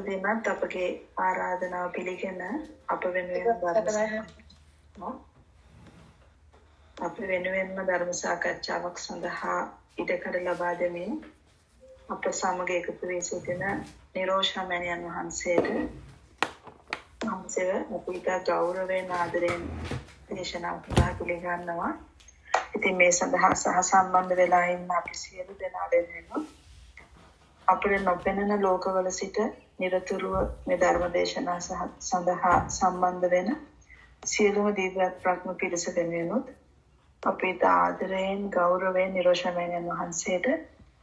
දිනත් අපගේ ආරාධනාව පිළිගෙන අප වෙනුවෙන්ම ධර්ම සාකච්ඡාවක් සඳහා ඉඩකඩ ලබා දෙමින් අප සමග එකතු වී සිටින නිරෝෂා මෑණියන් වහන්සේට අපිට ගෞරවයෙන් ආදරයෙන් දේශනාව පුරා පිළිගන්නවා. ඉතින් මේ සඳහා සහ සම්බන්ධ වෙලා ඉන්න අපි සියලු දෙනා වෙනුවෙන් අපේ නොපෙනෙන ලෝකවල සිට නිරතුරුව මේ ධර්ම දේශනා සඳහා සම්බන්ධ වෙන සියලුම දිව්‍ය ප්‍රඥ පිරිස වෙනුවෙන් අපේ ආදරයෙන් ගෞරවයෙන් නිරෝෂා මෑණියන් වහන්සේට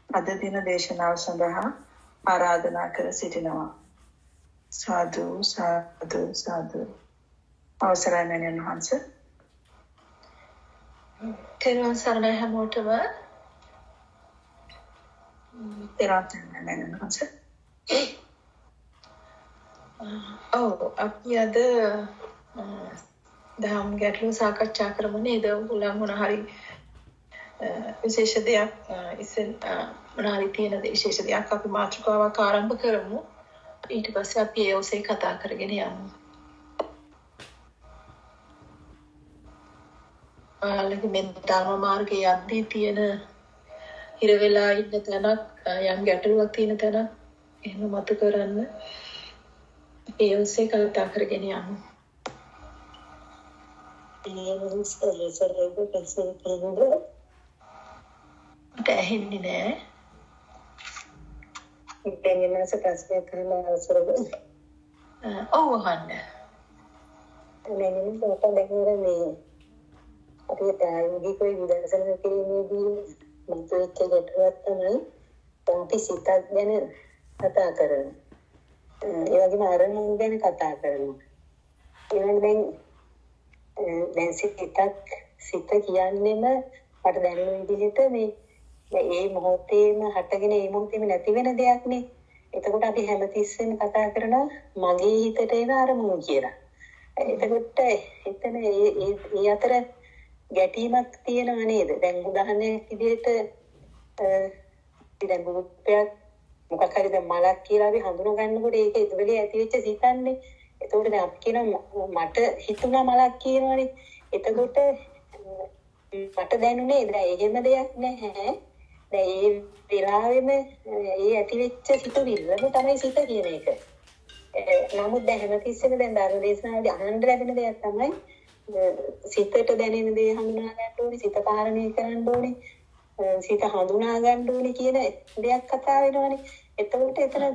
අද දින දේශනාව සඳහා ආරාධනා කර සිටිනවා. සාදු සාදු සාදු. අවසරයි මෑණියන් වහන්සේ. තෙරුවන් සරණයි හැමෝටම. තෙරුවන් සරණයි මෑණියන් වහන්සේ. අපි අද දහම් ගැටළු සාකච්ඡා කරමු නේද? උලම් මොන හරි විශේෂ දෙයක් මොන හරි තියෙන විශේෂ දෙයක් අපි මාතෘකාවක් ආරම්භ කරමු. ඊට පස්සේ අපි ඒ ඔස්සේ කතා කරගෙන යමු. ආලගේ මේ ධර්ම මාර්ගයේ යද්දී තියෙන හිර වෙලා ඉන්න තැනක් යම් ගැටලුවක් තියෙන තැනක් එහෙම මතු කරන්න ඒ ඔස්සේ කතා කරගෙන යමු. ඇහෙන්නේ නෑ. ඉතින්ගෙනස ප්‍රශ්න කරන්න අවසරද? ඔව් අහන්න. මම දැන් මේ අපේ ප්‍රායෝගික විදර්ශනා කිරීමේදී මතුවෙච්ච ගැටලුවක් තමයි අපි සිතක් ගැන කතා කරනවා. ඒ වගේම අරමුණු ගැන කතා කරනවා. ඒ වගේම දැන් සිත කියන්නේම මට දැනෙන විදිහට මේ මොහොතේම හටගෙන ඒ මොහොතේම නැති වෙන දෙයක් නේ. එතකොට අපි හැමතිස්සෙම කතා කරනවා මගේ හිතට එන අරමුණු කියලා. එතකොට එතන ඒ අතර ගැටීමක් තියෙනව නේද? දැන් උදාහරණයක් විදිහට දැන් බුද්ධයක් මොකක් හරි දැන් මලක් කියලා අපි හඳුනා ගන්නකොට ඒක ඉදවලේ ඇති වෙච්ච සිතන්නේ. එතකොට දැන් අපි කියනවා මට හිතුණා මලක් කියනවනේ. එතකොට මට දැනුනේ දැන් එහෙම දෙයක් නැහැ. දැන් ඒ වෙලාවෙම ඒ ඇති වෙච්ච සිතුවිල්ලම තමයි සිත කියන එක. නමුත් දැන් හැමතිස්සෙම දැන් ධර්ම දේශනාවලදී අහන්න ලැබෙන දෙයක් තමයි සිතට දැනෙන දේ හඳුනා ගන්න ඕනේ, සිත පාලනය කරන්න ඕනේ, සිත හඳුනා ගන්න ඕනේ කියන දෙයක් කතා වෙනවනේ. එතකොට එතන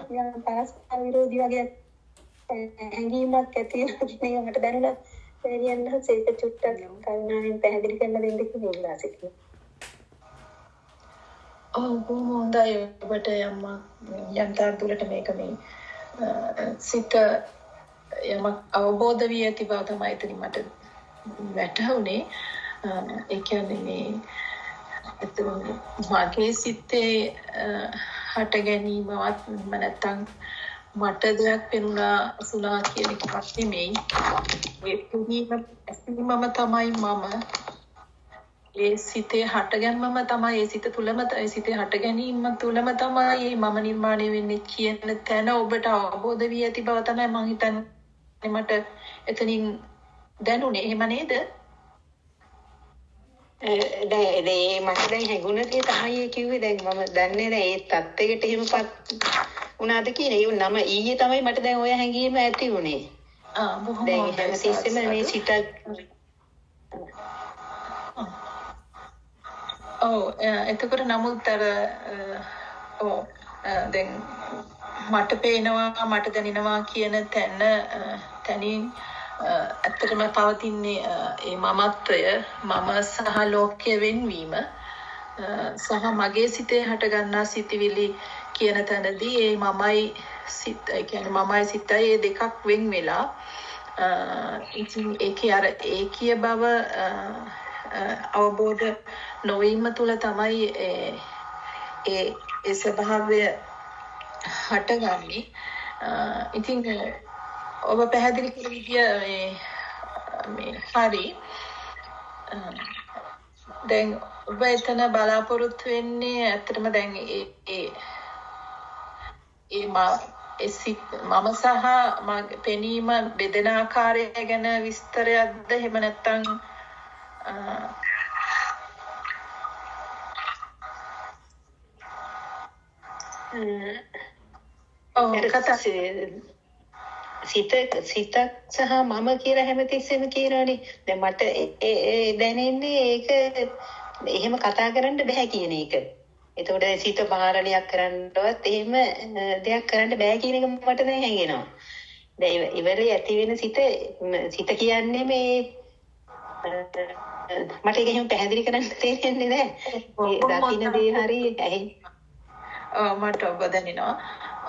පරස්පර විරෝධී වගේ හැඟීමක් ඇති වෙනවා කියන එක මට දැනුණා. එනියන්න ඒක චුට්ටක් කරුණාවෙන් පැහැදිලි කරලා දෙන්න කියලා ඉල්ලා සිටිනවා. බොහොම හොඳයි. ඔබට යම් තාක් මේක මේ සිත යමක් අවබෝධ වී ඇති බව තමයි එතනින් මට වැටහුනේ. ඒ කියන්නේ මේ මගේ සිතේ හට ගැනීමවත් නැත්තම් මට දෙයක් පෙනුණා සුණා කියන එකක් නෙමෙයි. ඒ පුදුමම තමයි මම. ඒ සිතේ හටගැන්මම තමයි ඒ සිත තුලම ඒ සිතේ හට ගැනීම තුලම තමයි මම නිර්මාණය වෙන්නේ කියන තැන ඔබට අවබෝධ වී ඇති බව තමයි මම හිතන්නේ මට එතනින් දැනුනේ. එහෙම නේද? මට දැන් හැඟුණ දේ තමයි කිව්වේ. දැන් මම දන්නේ නැහැ ඒ තත්ත්වයකට එහෙමපත් වුණාද කියන ඒ නම ඊයේ තමයි මට දැන් ඔය හැඟීම ඇති වුණේ. බොහොම දැන් හැමතිස්සෙම මේ සිතක් එතකොට නමුත් දැන් මට පේනවා මට දැනෙනවා කියන තැනින් ඇත්තටම පවතින්නේ ඒ මමත්වය, මම සහ ලෝකයේ වෙන්වීම සහ මගේ සිතේ හටගන්නා සිතිවිලි කියන තැනදී ඒ මමයි සිත, ඒ කියන්නේ මමයි සිතයි ඒ දෙකක් වෙන් වෙලා ඉතින් ඒකේ අර ඒකීය බව අවබෝධ නොවීම තුළ තමයි ඒ ස්වභාවය හටගන්නේ. ඉතින් ඔබ පැහැදිලි කළ විදිය මේ හරි. දැන් ඔබ එතන බලාපොරොත්තු වෙන්නේ ඇත්තටම දැන් මම සහ පෙනීම බෙදෙන ආකාරය ගැන විස්තරයක්ද එහෙම නැත්නම් සිතක් සහ මම කියලා හැමතිස්සෙම කියනවනේ. දැන් මට දැනෙන්නේ ඒක එහෙම කතා කරන්න බෑ කියන එක. එතකොට සිත පාලනයක් කරන්නවත් එහෙම දෙයක් කරන්න බෑ කියන එක මට දැන් හැඟෙනවා. දැන් ඉවරේ ඇති වෙන සිත කියන්නේ මේ මට ඒක එහෙම පැහැදිලි කරන්න තේරෙන්නේ නැහැ. ඒ දකින්න දේ හරි ඇහි. මට ඔබ දැනෙනවා.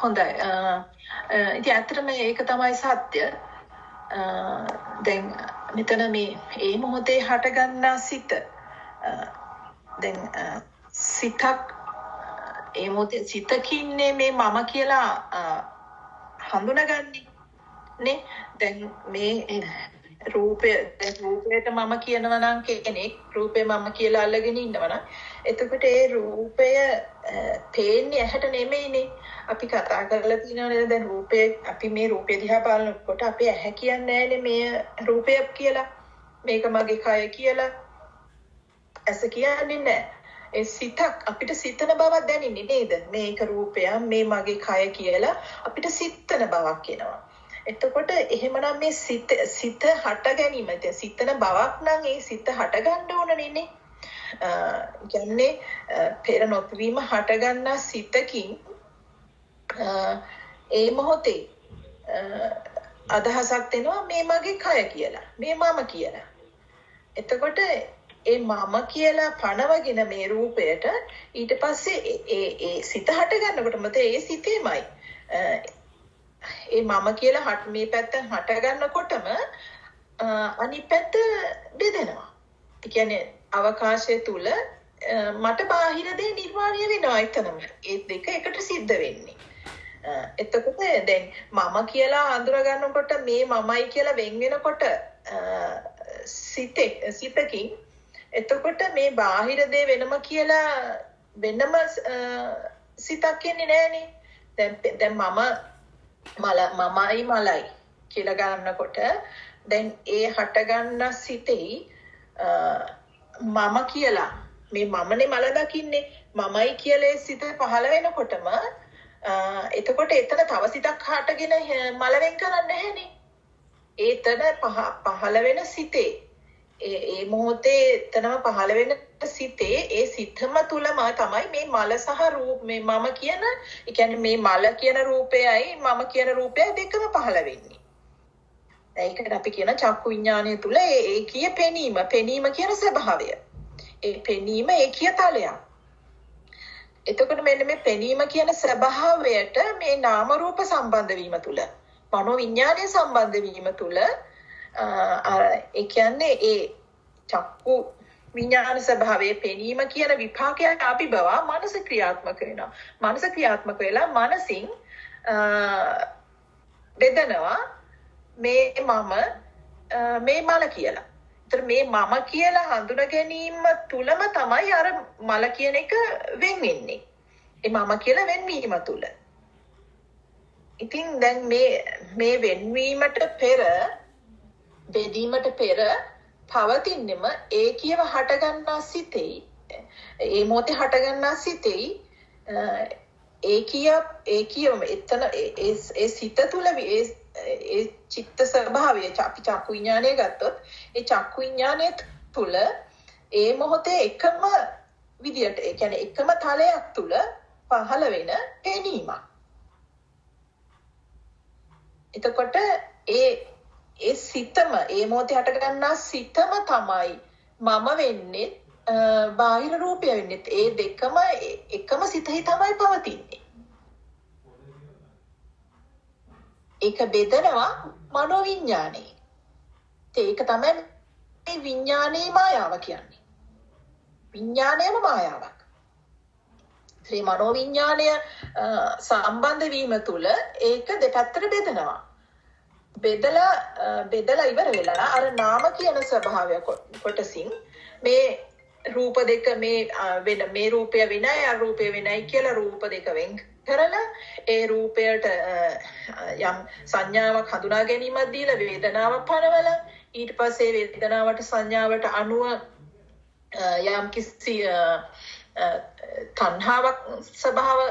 හොඳයි. ඉතින් ඇත්තටම ඒක තමයි සත්‍ය. දැන් මෙතන මේ මොහොතේ හටගන්නා සිත දැන් සිතක් ඒ මොහොතේ සිතකින්නේ මේ මම කියලා හඳුනගන්නේ නේ. දැන් මේ රූපයට මම කියනවා නම් කෙනෙක් රූපේ මම කියලා අල්ලගෙන ඉන්නවා නම් එතකොට ඒ රූපය පේන්නේ ඇහැට නෙමෙයිනේ. අපි කතා කරලා තියෙනවනේ දැන් රූපේ අපි මේ රූපේ දිහා බලනකොට අපේ ඇහැ කියන්නේ නැහැනේ මේ රූපයක් කියලා. මේක මගේ කය කියලා. ඇස කියන්නේ නැහැ. ඒ සිතක් අපිට සිතන බවක් දැනෙන්නේ නේද? මේක රූපයක් මේ මගේ කය කියලා අපිට සිතන බවක් එනවා. එතකොට එහෙමනම් මේ සිත හට ගැනීම සිතන බවක් නම් ඒ සිත හට ගන්න ඕනනේ. කියන්නේ පෙර නොපවීම හට ගන්නා සිතකින් ඒ මොහොතේ අදහසක් දෙනවා මේ මගේ කය කියලා මේ මම කියලා. එතකොට ඒ මම කියලා පනවගෙන මේ රූපයට ඊට පස්සේ ඒ සිත හට ගන්නකොටම ඒ සිතේමයි ඒ මම කියලා මේ පැත්තෙන් හට ගන්නකොටම අනිත් පැත්ත බෙදෙනවා. ඒ කියන්නේ අවකාශය තුල මට බාහිර දේ නිර්මාණය වෙනවා එතනම. ඒ දෙක එකට සිද්ධ වෙන්නේ. එතකොට දැන් මම කියලා අඳුර ගන්නකොට මේ මමයි කියලා වෙන් වෙනකොට සිතකින් එතකොට මේ බාහිර දේ වෙනම කියලා වෙනම සිතක් එන්නේ නැහනේ. දැන් මමයි මලයි කියලා ගන්නකොට දැන් ඒ හට ගන්න සිතේ මම කියලා මේ මමනේ මල දකින්නේ මමයි කියලා සිත පහළ වෙනකොටම එතකොට එතන තව සිතක් හටගෙන මල වෙන් කරන්නේ නැහනේ. ඒතන පහළ වෙන සිතේ ඒ මොහොතේ එතනම පහළ වෙන සිතේ ඒ සිතම තුලම තමයි මේ මල සහ රූප මේ මම කියන ඒ කියන්නේ මේ මල කියන රූපයයි මම කියන රූපයයි දෙකම පහළ වෙන්නේ. ඒකට අපි කියන චක්කු විඥානය තුල ඒකීය පෙනීම කියන ස්වභාවය. ඒ පෙනීම ඒකීය තලයක්. එතකොට මෙන්න මේ පෙනීම කියන ස්වභාවයට මේ නාම රූප සම්බන්ධ වීම තුල මනෝ විඥානය සම්බන්ධ වීම තුල ඒ කියන්නේ ඒ චක්කු විඥාන ස්වභාවයේ පෙනීම කියන විපාකයක් අපි බව මනස ක්‍රියාත්මක වෙනවා. මනස ක්‍රියාත්මක වෙලා මනසින් බෙදනවා මේ මම මේ මල කියලා. ඒතර මේ මම කියලා හඳුනා ගැනීම තුලම තමයි අර මල කියන එක වෙන් වෙන්නේ. ඒ මම කියලා වෙන්වීම තුල. ඉතින් දැන් මේ වෙන්වීමට පෙර බෙදීමට පෙර පවතින්නෙම ඒකීයව හටගන්නා සිතේ ඒ මොහොතේ හටගන්නා සිතේ ඒකීයව එතන ඒ සිත තුල ඒ චිත්ත ස්වභාවය අපි චක්කු විඥානය ගත්තොත් ඒ චක්කු විඥානය තුල ඒ මොහොතේ එකම විදියට ඒ කියන්නේ එකම තලයක් තුල පහළ වෙන පෙනීමක්. එතකොට ඒ සිතම ඒ මොහොතේ හට ගන්නා සිතම තමයි මම වෙන්නේ බාහිර රූපය වෙන්නේ. ඒ දෙකම එකම සිතෙහි තමයි පවතින්නේ. ඒක බෙදනවා මනෝ විඥානේ. ඒක තමයි මේ විඥානේ මායාව කියන්නේ. විඥානයම මායාවක්. ඒ මනෝ විඥානය සම්බන්ධ වීම තුල ඒක දෙපැත්තට බෙදනවා. බෙදලා ඉවර වෙලා අර නාම කියන ස්වභාවය කොටසින් මේ රූප දෙක මේ රූපය වෙනයි අර රූපය වෙනයි කියලා රූප දෙක කරලා ඒ රූපයට යම් සංඥාවක් හඳුනා ගැනීමක් දීලා වේදනාව පනවලා ඊට පස්සේ වේදනාවට සංඥාවට අනුව යම් කිසි තණ්හාවක් ස්වභාව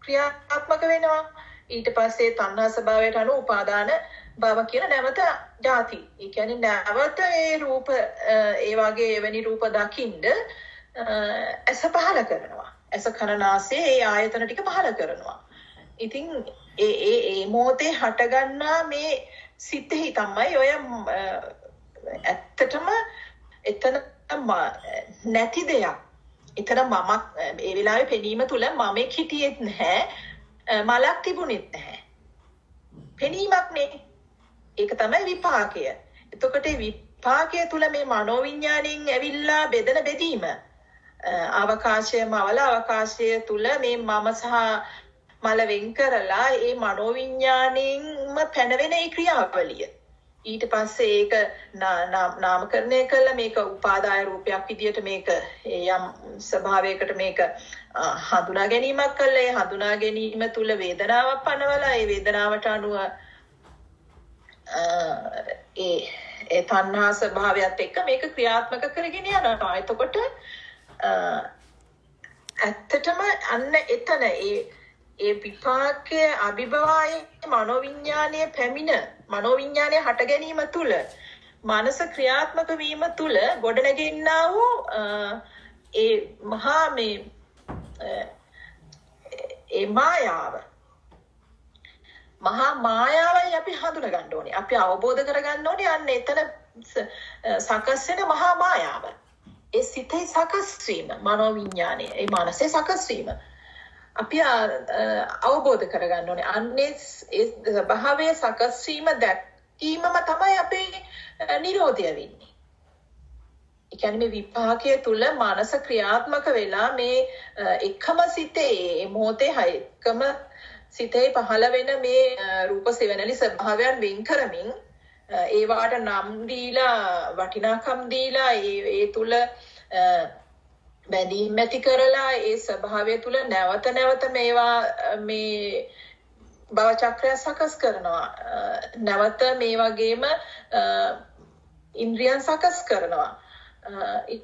ක්‍රියාත්මක වෙනවා ඊට පස්සේ තණ්හා ස්වභාවයට අනුව උපාදාන භව කියන නැවත ಜಾති. ඒ කියන්නේ නැවත ඒ රූප ඒ වගේ එවැනි රූප දකින්ද ඇස පහල කරනවා. ඇස කන නාසය ඒ ආයතන ටික පහල කරනවා. ඉතින් ඒ මොහොතේ හටගන්නා මේ සිතෙහි තමයි ඔය ඇත්තටම එතන නැති දෙයක්. එතන මම ඒ වෙලාවේ පෙනීම තුල මමෙක් හිටියෙත් නැහැ. මලක් තිබුණෙත් නැහැ. පෙනීමක් නේ. ඒක තමයි විපාකය. එතකොට විපාකය තුල මේ මනෝවිඤ්ඤාණයෙන් ඇවිල්ලා බෙදෙන බෙදීම අවකාශයම අවල අවකාශය තුල මේ මම සහ මල වෙන් කරලා ඒ මනෝවිඤ්ඤාණයෙන්ම පැනවෙන ඒ ක්‍රියාවලිය ඊට පස්සේ ඒක නාමකරණය කළා මේක උපාදාය රූපයක් විදියට මේක යම් ස්වභාවයකට මේක හඳුනා ගැනීමක් කළා ඒ හඳුනා ගැනීම තුල වේදනාවක් පනවලා ඒ වේදනාවට අනුව ඒ තණ්හා ස්වභාවයත් එක්ක මේක ක්‍රියාත්මක කරගෙන යනවා. එතකොට ඇත්තටම අන්න එතන ඒ විපාකයේ අභිභවයේ මනෝවිඤ්ඤාණය පැමිණ මනෝවිඤ්ඤාණය හට ගැනීම තුල මානස ක්‍රියාත්මක වීම තුල ගොඩනැගෙන්නා වූ ඒ මහා මේ ඒ මායාව මහා මායාවයි අපි හඳුනා ගන්න ඕනේ. අපි අවබෝධ කරගන්න ඕනේ අන්න එතන සකස් වෙන මහා මායාව. ඒ සිතේ සකස් වීම මනෝවිඤ්ඤාණය ඒ මානසේ සකස් වීම අපි අවබෝධ කරගන්න ඕනේ. අන්නේ ඒ ස්වභාවයේ සකස් වීම දැකීමම තමයි අපේ නිරෝධය වෙන්නේ. ඒ කියන්නේ මේ විපාකයේ තුල මානස ක්‍රියාත්මක වෙලා මේ එකම සිතේ මේ මොහොතේ එකම සිතේ පහළ වෙන මේ රූප සෙවණලි ස්වභාවයන් වෙන් කරමින් ඒවාට නම් දීලා වටිනාකම් දීලා ඒ තුල බැඳීම් ඇති කරලා ඒ ස්වභාවය තුල නැවත නැවත මේවා මේ භව චක්‍රය සකස් කරනවා. නැවත මේ වගේම ඉන්ද්‍රියන් සකස් කරනවා.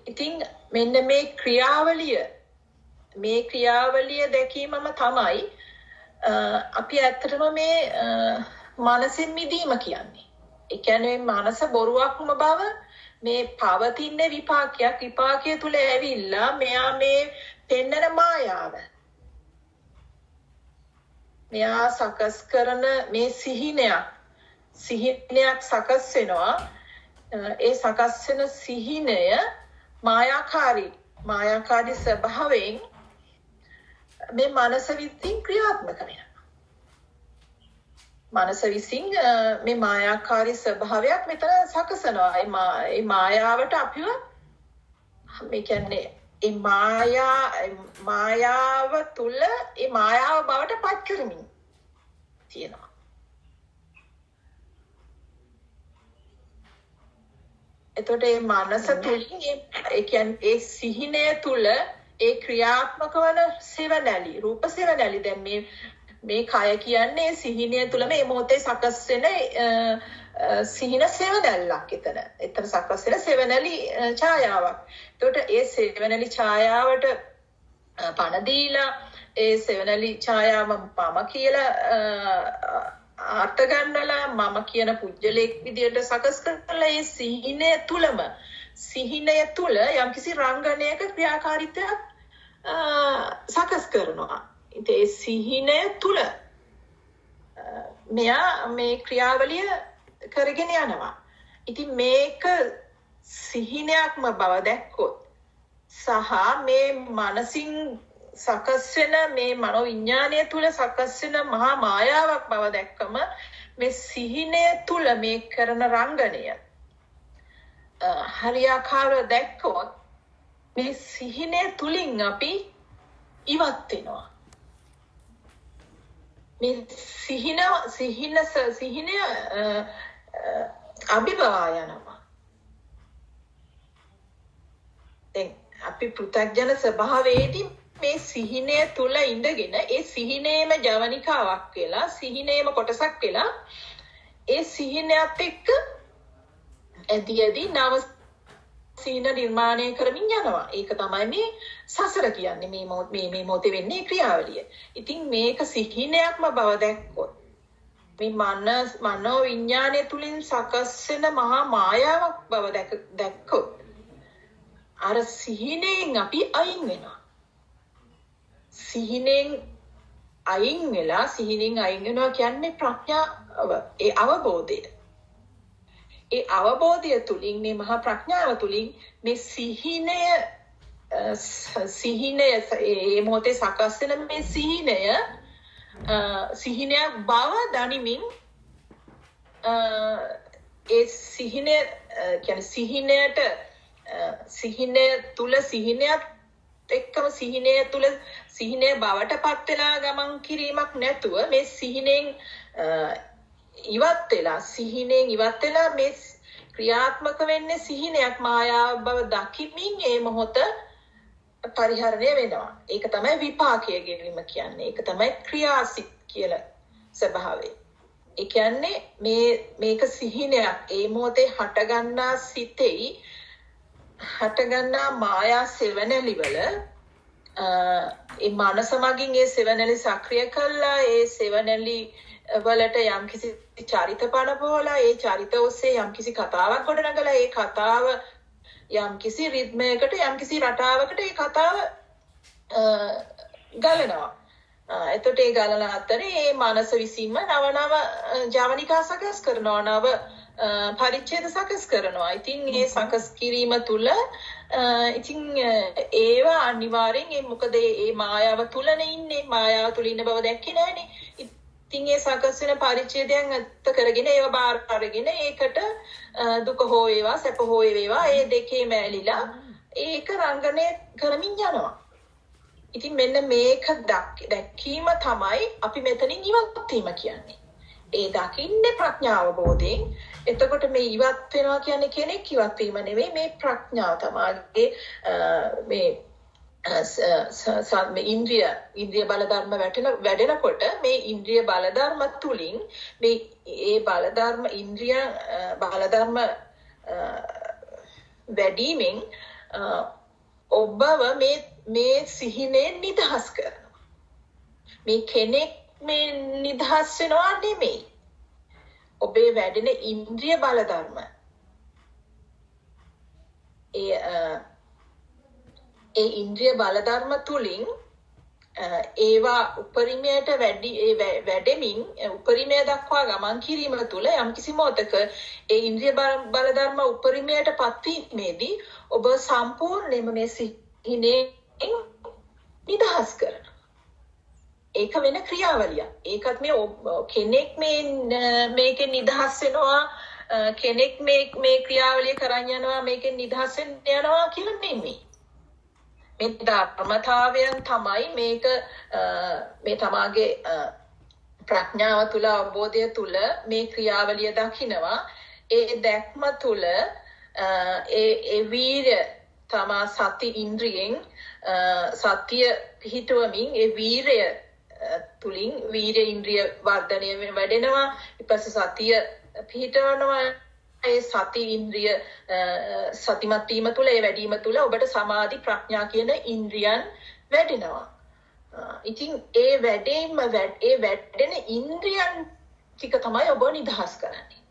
ඉතින් මෙන්න මේ ක්‍රියාවලිය දැකීමම තමයි අපි ඇත්තටම මේ මනසින් මිදීම කියන්නේ. ඒ කියන්නේ මනස බොරුවක්ම බව මේ පවතින විපාකය තුල ඇවිල්ලා මෙයා මේ පෙන්නන මායාව. මෙයා සකස් කරන මේ සිහිනයක් සකස් වෙනවා. ඒ සකස් වෙන සිහිනය මායාකාරී ස්වභාවයෙන් මේ මනස විසින් ක්‍රියාත්මක වෙනවා. මනස විසින් මේ මායාකාරී ස්වභාවයක් මෙතන සකසනවා. ඒ මායාවට අපිව මේ කියන්නේ ඒ මායාව තුල ඒ මායාව බවට පත් කරමින් තියෙනවා. එතකොට මේ මනස තුලින් ඒ කියන්නේ ඒ සිහිනය තුල ඒ ක්‍රියාත්මක වන සෙවණැලි රූප සෙවණැලි දැන් මේ කය කියන්නේ සිහිනය තුල මේ මොහොතේ සකස් වෙන සිහින සෙවණැල්ලක් එතන සකස් වෙන සෙවණැලි ඡායාවක්. එතකොට ඒ සෙවණැලි ඡායාවට පණ දීලා ඒ සෙවණැලි ඡායාව මම කියලා අර්ථ ගන්නලා මම කියන පුජ්‍යලෙක් විදියට සකස් කරලා ඒ සිහිනය තුල යම්කිසි රංගනයක ක්‍රියාකාරීත්වයක් සකස් කරනවා. ඉතින් ඒ සිහිනය තුල මෙයා මේ ක්‍රියාවලිය කරගෙන යනවා. ඉතින් මේක සිහිනයක්ම බව දැක්කොත් සහ මේ මනසින් සකස් වෙන මේ මනෝවිඤ්ඤාණය තුල සකස් වෙන මහා මායාවක් බව දැක්කම මේ සිහිනය තුල මේ කරන රංගනය හරියාකාරව දැක්කොත් මේ සිහිනය තුලින් අපි ඉවත් වෙනවා. මේ සිහිනය අභිභවා යනවා. දැන් අපි පෘථග්ජන ස්වභාවයේදී මේ සිහිනය තුල ඉඳගෙන ඒ සිහිනේම ජවනිකාවක් වෙලා සිහිනේම කොටසක් වෙලා ඒ සිහිනයත් එක්ක ඇදී නව සිහින නිර්මාණය කරමින් යනවා. ඒක තමයි මේ සසර කියන්නේ. මේ මොහොතේ වෙන්නේ ක්‍රියාවලිය. ඉතින් මේක සිහිනයක්ම බව දැක්කොත් මේ මනෝ විඥානය තුලින් සකස් වෙන මහා මායාවක් බව දැක්කොත් අර සිහිනෙන් අපි අයින් වෙනවා. සිහිනෙන් අයින් වෙනවා කියන්නේ ප්‍රඥාව, ඒ අවබෝධය. ඒ අවබෝධය තුලින් මේ මහා ප්‍රඥාව තුලින් මේ සිහිනය ඒ මොහොතේ සකස් වෙන මේ සිහිනයක් බව දනිමින් ඒ සිහිනය කියන්නේ සිහිනය තුල සිහිනයත් එක්කම සිහිනය බවට පත් වෙලා ගමන් කිරීමක් නැතුව මේ සිහිනෙන් ඉවත් වෙලා මේ ක්‍රියාත්මක වෙන්නේ සිහිනයක් මායාව බව දකිමින් ඒ මොහොත පරිහරණය වෙනවා. ඒක තමයි විපාකය ගැනීම කියන්නේ. ඒක තමයි ක්‍රියාසිත කියලා ස්වභාවය. ඒ කියන්නේ මේක සිහිනයක්. ඒ මොහොතේ හටගන්නා සිතෙයි හටගන්නා මායා සෙවණැලිවල ඒ මනස මගින් ඒ සෙවණැලි සක්‍රිය කළා. ඒ සෙවණැලි වලට යම්කිසි චරිත පනපෝලා ඒ චරිත ඔස්සේ යම්කිසි කතාවක් ගොඩනගලා ඒ කතාව යම්කිසි රිද්මයකට යම්කිසි රටාවකට ඒ කතාව ගලනවා. එතකොට ඒ ගලන අතරේ ඒ මනස විසින්ම නව ජවනිකා සකස් කරනවා, නව පරිච්ඡේද සකස් කරනවා. ඉතින් මේ සකස් කිරීම තුල ඉතින් ඒවා අනිවාර්යෙන් මොකද මේ මායාව තුලනේ ඉන්නේ. මායාව තුල ඉන්න බව දැක්කේ නැහනේ. ඉතින් ඒ සකස් වෙන පරිච්ඡේදයන් අත්ත කරගෙන ඒවා බාර අරගෙන ඒකට දුක හෝ වේවා සැප හෝ වේවා ඒ දෙකේම ඇලිලා ඒක රංගනය කරමින් යනවා. ඉතින් මෙන්න මේක දැක්කීම තමයි අපි මෙතනින් ඉවත් වීම කියන්නේ. ඒ දකින්නේ ප්‍රඥාව බෝධයෙන්. එතකොට මේ ඉවත් වෙනවා කියන්නේ කෙනෙක් ඉවත් වීම නෙවෙයි, මේ ප්‍රඥාව තමයි මේ ඉන්ද්‍රිය බල ධර්ම වැඩෙනකොට මේ ඉන්ද්‍රිය බල ධර්ම තුලින් මේ ඒ බල ධර්ම ඉන්ද්‍රිය බල ධර්ම වැඩිමින් ඔබව මේ සිහිනේ නිදහස් කරනවා. මේ කෙනෙක් මේ නිදහස් වෙනවා නෙමෙයි. ඔබේ වැඩෙන ඉන්ද්‍රිය බල ධර්ම ඒ ඉන්ද්‍රිය බල ධර්ම තුලින් ඒවා උපරිමයට වැඩෙමින් උපරිමය දක්වා ගමන් කිරීම තුළ යම්කිසි මොහොතක ඒ ඉන්ද්‍රිය බල ධර්ම උපරිමයට පත්වීමේදී ඔබ සම්පූර්ණයෙන්ම මේ සිහිනේ නිදහස් කරනවා. ඒක වෙන ක්‍රියාවලියක්. ඒකත් මේ කෙනෙක් මේකෙන් නිදහස් වෙනවා, කෙනෙක් මේ ක්‍රියාවලිය කරන් යනවා, මේකෙන් නිදහස් වෙන්න යනවා කියලා නෙමෙයි. මේ ධර්මතාවයන් තමයි මේක මේ තමාගේ ප්‍රඥාව තුල අවබෝධය තුල මේ ක්‍රියාවලිය දකිනවා. ඒ දැක්ම තුල ඒ වීර්ය තමා සති ඉන්ද්‍රියෙන් සත්‍ය පිහිටවමින් ඒ වීරය තුලින් වීර්ය ඉන්ද්‍රිය වර්ධනය වැඩෙනවා. ඊපස්සේ සතිය පිහිටවනවා. ඒ සති ඉන්ද්‍රිය සතිමත් වීම තුළ ඒ වැඩිම තුළ ඔබට සමාධි ප්‍රඥා කියන ඉන්ද්‍රියන් වැඩෙනවා. ඉතින් ඒ වැඩෙන ඉන්ද්‍රියන් ටික තමයි ඔබ නිදහස් කරන්නේ.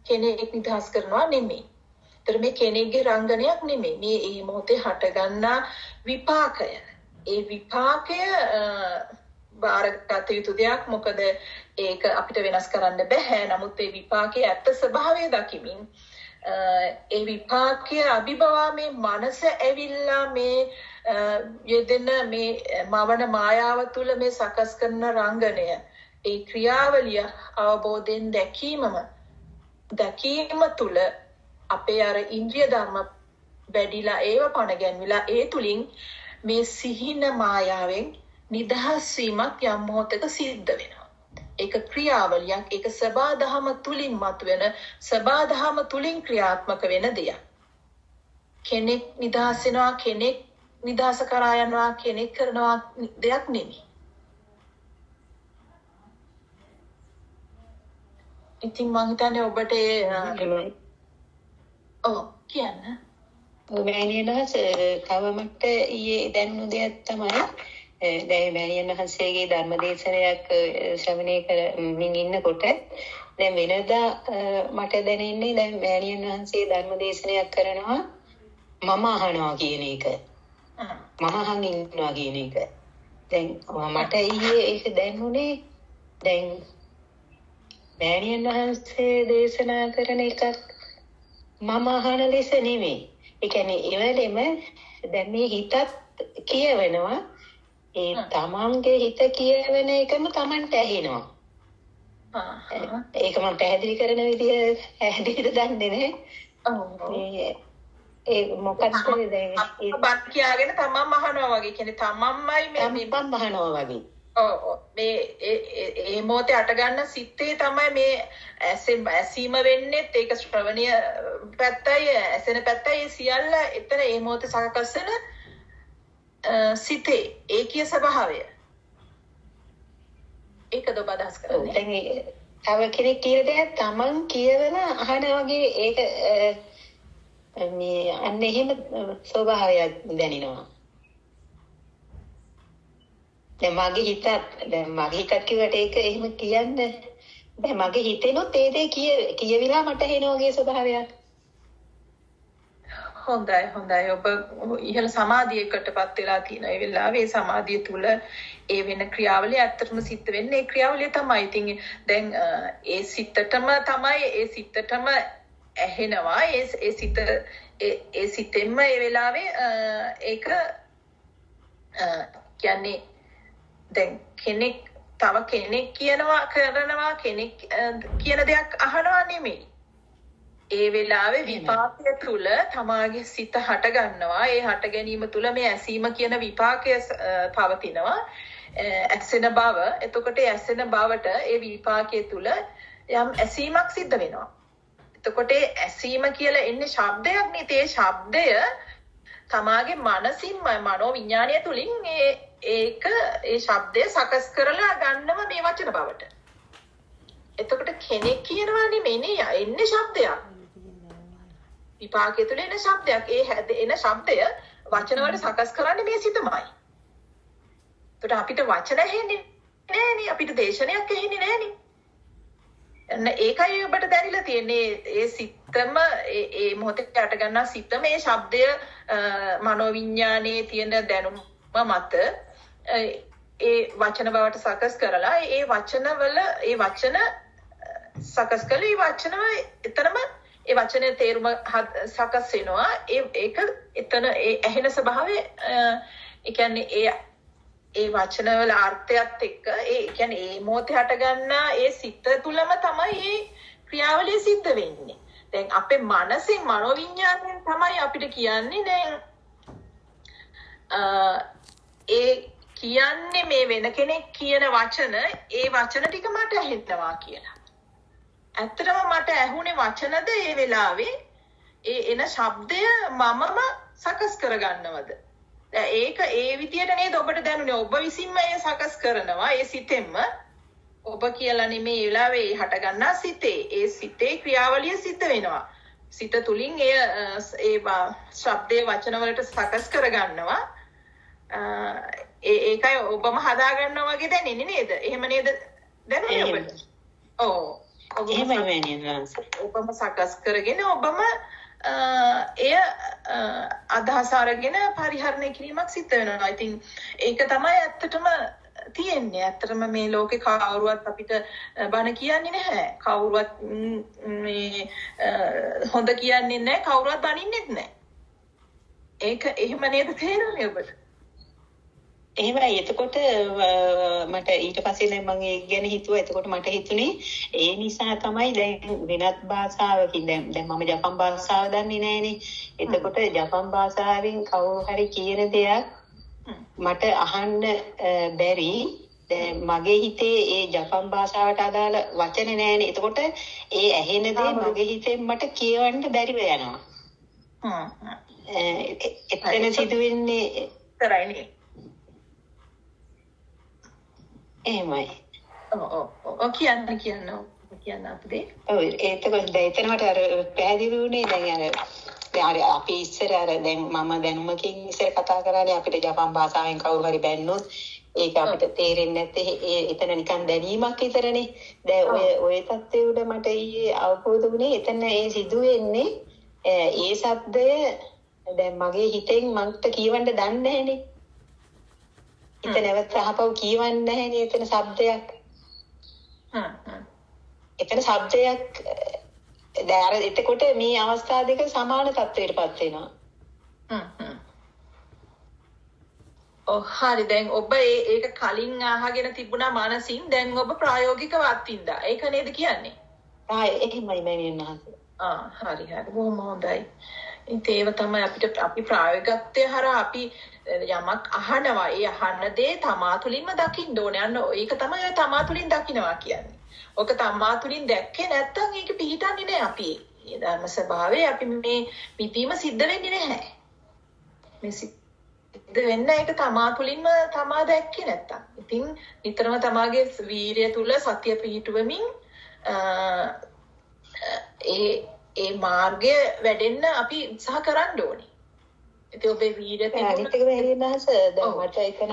කෙනෙක් නිදහස් කරනවා නෙමෙයි. ඒතර මේ කෙනෙක්ගේ රංගනයක් නෙමෙයි. මේ මොහොතේ හටගන්නා විපාකය. ඒ විපාකය බාරගත යුතු දෙයක්. මොකද ඒක අපිට වෙනස් කරන්න බෑ. නමුත් ඒ විපාකයේ ඇත්ත ස්වභාවය දකිමින් ඒ විපාකයේ අභිභවා මේ මනස ඇවිල්ලා මේ යෙදෙන මේ මවන මායාව තුළ මේ සකස් කරන රංගනය, ඒ ක්‍රියාවලිය අවබෝධයෙන් දැකීම තුළ අපේ අර ඉන්ද්‍රිය ධර්ම වැඩිලා ඒව පණ ගැන්විලා ඒ තුලින් මේ සිහින මායාවෙන් නිදහස් වීමක් යම් මොහොතක සිද්ධ වෙනවා. ඒක ක්‍රියාවලියක්. ඒක සබාධම තුලින් මතුවෙන සබාධම තුලින් ක්‍රියාත්මක වෙන දෙයක්. කෙනෙක් නිදහස් වෙනවා, කෙනෙක් නිදහස කරා යනවා කියන එක කරනවා දෙයක් නෙමෙයි. ඉතින් මං හිතන්නේ ඔබට කියන්න. මෑණියනහස තවමට ඊයේ දැනුණු දෙයක් තමයි දැන් මෑණියන් වහන්සේගේ ධර්මදේශනයක් ශ්‍රවණය කරමින් ඉන්නකොට දැන් වෙනදා මට දැනෙන්නේ දැන් මෑණියන් වහන්සේ ධර්මදේශනයක් කරනවා මම අහනවා කියන එක. මම අහන් ඉන්නවා කියන එක. දැන් මට ඊයේ ඒක දැනුනේ දැන් මෑණියන් වහන්සේ දේශනා කරන එකක් මම අහන ලෙස නෙමෙයි. ඒ කියන්නේ ඒවලෙම දැන් මේ හිතත් කියවෙනවා ඒ තමන්ගේ හිත කියවෙන එකම තමන්ට ඇහෙනවා. ඒක මම පැහැදිලි කරන විදිය පැහැදිලිද දන්නේ නැහැ. ඒ මොකක්ද දැන් ඒ බත් කියාගෙන තමන්ම අහනවා වගේ. කියන්නේ තමන්මයි මේ බම් අහනවා වගේ. මේ ඒ මොහොතේ අට ගන්න සිත්තේ තමයි මේ ඇසීම වෙන්නේ. ඒක ශ්‍රවණීය පැත්තයි ඇසෙන පැත්තයි සියල්ල එතන ඒ මොහොතේ සකස් වෙන සිතේ ඒකීය ස්වභාවය. ඒකද ඔබ අදහස් කරන්නේ? දැන් තව කෙනෙක් කියන දේ තමන් කියවන අහන වගේ ඒක මේ අන්න එහෙම ස්වභාවයක් දැනෙනවා. දැන් මගේ හිතත් කිව්වට ඒක එහෙම කියන්නේ දැන් මගේ හිතේනොත් ඒ දේ කියවිලා මට එන වගේ ස්වභාවයක්. හොඳයි ඔබ ඉහළ සමාධියකටපත් වෙලා තියෙන ඒ වෙලාවේ ඒ සමාධිය තුල ඒ වෙන ක්‍රියාවලිය ඇත්තටම සිද්ධ වෙන්නේ ඒ ක්‍රියාවලිය තමයි. ඉතින් දැන් ඒ සිතටම ඇහෙනවා ඒ සිතෙන්ම ඒ වෙලාවේ ඒක කියන්නේ දැන් තව කෙනෙක් කරනවා කෙනෙක් කියන දෙයක් අහනවා නෙමෙයි. ඒ වෙලාවේ විපාකය තුල තමාගේ සිත හට ගන්නවා. ඒ හට ගැනීම තුල මේ ඇසීම කියන විපාකය පවතිනවා. ඇසෙන බව. එතකොට ඇසෙන බවට ඒ විපාකයේ තුල යම් ඇසීමක් සිද්ධ වෙනවා. එතකොට ඇසීම කියලා එන්නේ ශබ්දයක් නේ. ඒ ශබ්දය තමාගේ මනසින් මනෝ විඥානය තුලින් ඒ ශබ්දය සකස් කරලා ගන්නවා මේ වචන බවට. එතකොට කෙනෙක් කියනවා නෙමෙයි එන්නේ ශබ්දයක්. විපාකයේ තුල එන ශබ්දයක්. ඒ එන ශබ්දය වචන වලට සකස් කරන්නේ මේ සිතමයි. එතකොට අපිට වචන ඇහෙන්නේ නෑනේ. අපිට දේශනයක් ඇහෙන්නේ නෑනේ. එන්න ඒකයි ඔබට දැනෙලා තියෙන්නේ ඒ සිතම ඒ මොහොතේ යට ගන්නා සිතම ඒ ශබ්දය මනෝවිඤ්ඤාණයේ තියෙන දැනුම මත ඒ වචන බවට සකස් කරලා ඒ වචන සකස් කළේ ඒ වචනම එතරම් ඒ වචනේ තේරුම සකස් වෙනවා ඒක එතන ඒ ඇහෙන ස්වභාවය ඒ කියන්නේ ඒ වචන වල අර්ථයත් එක්ක ඒ කියන්නේ ඒ මොහොතේ හට ගන්නා ඒ සිත තුලම තමයි මේ ක්‍රියාවලිය සිද්ධ වෙන්නේ. දැන් අපේ මනසින් මනෝවිඤ්ඤාණයෙන් තමයි අපිට කියන්නේ දැන් ඒ කියන්නේ මේ වෙන කෙනෙක් කියන වචන ඒ වචන ටික මට ඇහෙනවා කියලා. ඇත්තටම මට ඇහුනේ වචනද ඒ වෙලාවේ ඒ එන ශබ්දය මමම සකස් කරගන්නවද? ඒක ඒ විදියට නේද ඔබට දැනුනේ. ඔබ විසින්ම ඒ සකස් කරනවා ඒ සිතෙන්ම. ඔබ කියලා නෙමේ ඒ වෙලාවේ හට ගන්නා සිතේ. ඒ සිතේ ක්‍රියාවලිය සිද්ධ වෙනවා. සිත තුලින් ඒ ශබ්දයේ වචන වලට සකස් කරගන්නවා. ඒකයි ඔබම හදා ගන්නවා වගේ දැනෙන්නේ නේද? එහෙම නේද දැනුනේ ඔබට? ඔව්. ඔබම සකස් කරගෙන ඔබම එය අදහස අරගෙන පරිහරණය කිරීමක් සිද්ධ වෙනවා. ඉතින් ඒක තමයි ඇත්තටම තියෙන්නේ. ඇත්තටම මේ ලෝකේ කවුරුවත් අපිට බන කියන්නේ නැහැ. කවුරුවත් මේ හොඳ කියන්නේ නැහැ. කවුරුවත් බනින්නෙත් නැහැ. ඒක එහෙම නේද තේරෙන්නේ ඔබට? එහෙමයි. එතකොට මට ඊට පස්සේ දැන් මම ඒක ගැන හිතුවා. එතකොට මට හිතුනේ ඒ නිසා තමයි දැන් වෙනත් භාෂාවකින් දැන් මම ජපන් භාෂාව දන්නේ නැහනේ. එතකොට ජපන් භාෂාවෙන් කවුරු හරි කියන දෙයක් මට අහන්න බැරි. දැන් මගේ හිතේ ඒ ජපන් භාෂාවට අදාළ වචන නැහැනේ. එතකොට ඒ ඇහෙන දේ මගේ හිතෙන් මට කියවන්න බැරිව යනවා. එතන සිදුවෙන්නේ කරයිනේ. එහෙමයි. ඔව් කියන්න අපේ. ඔව් එතකොට එතනට අර පැහැදිලි වුණේ දැන් අර අපි ඉස්සර අර දැන් මම දැනුමකින් ඉස්සර කතා කරානේ අපිට ජපන් භාෂාවෙන් කවුරු හරි බැන්නොත් ඒක අපිට තේරෙන්නේ නැත්තේ එතන නිකන් දැනීමක් විතරනේ. දැන් ඔය තත්ත්වය උඩ මට ඊයේ අවබෝධ වුණේ එතන ඒ සිදුවෙන්නේ ඒ શબ્දය දැන් මගේ හිතෙන් මන්ට කියවන්න දන්නේ නැහනේ. හිත නැවත අහපව කියවන්නේ නැහනේ එතන શબ્දයක්. එතන શબ્දයක් දැන් එතකොට මේ අවස්ථා දෙක සමාන තත්ත්වයකටපත් වෙනවා. හරි දැන් ඔබ ඒක කලින් අහගෙන තිබුණා මානසින් දැන් ඔබ ප්‍රායෝගිකව අත්විඳා. ඒක නේද කියන්නේ? එහෙමයි මම හරි බොහොම හොඳයි. ඒව තමයි අපි ප්‍රායෝගිකත්වය හරහා අපි යමක් අහනවා. ඒ අහන දේ තමා තුළින්ම දකින්න ඕනේ. අන්න ඒක තමයි ඔය තමා තුළින් දකින්නවා කියන්නේ. ඔක තමා තුළින් දැක්කේ නැත්නම් ඒක පිළිටන්නේ නැහැ අපි. ඒ ධර්ම ස්වභාවය අපි මේ පිටීම සිද්ධ වෙන්නේ නැහැ. මේ සිද්ධ වෙන්න ඒක තමා තුළින්ම තමා දැක්කේ නැත්තම්. ඉතින් නිතරම තමාගේ වීරිය තුල සතිය පිහිටුවමින් ඒ මාර්ගය වැඩෙන්න අපි උත්සාහ කරන්න ඕනේ. ඉතින් ඔබේ වීරිය අනිත් එක වෙරිනහස දැන් මට එතන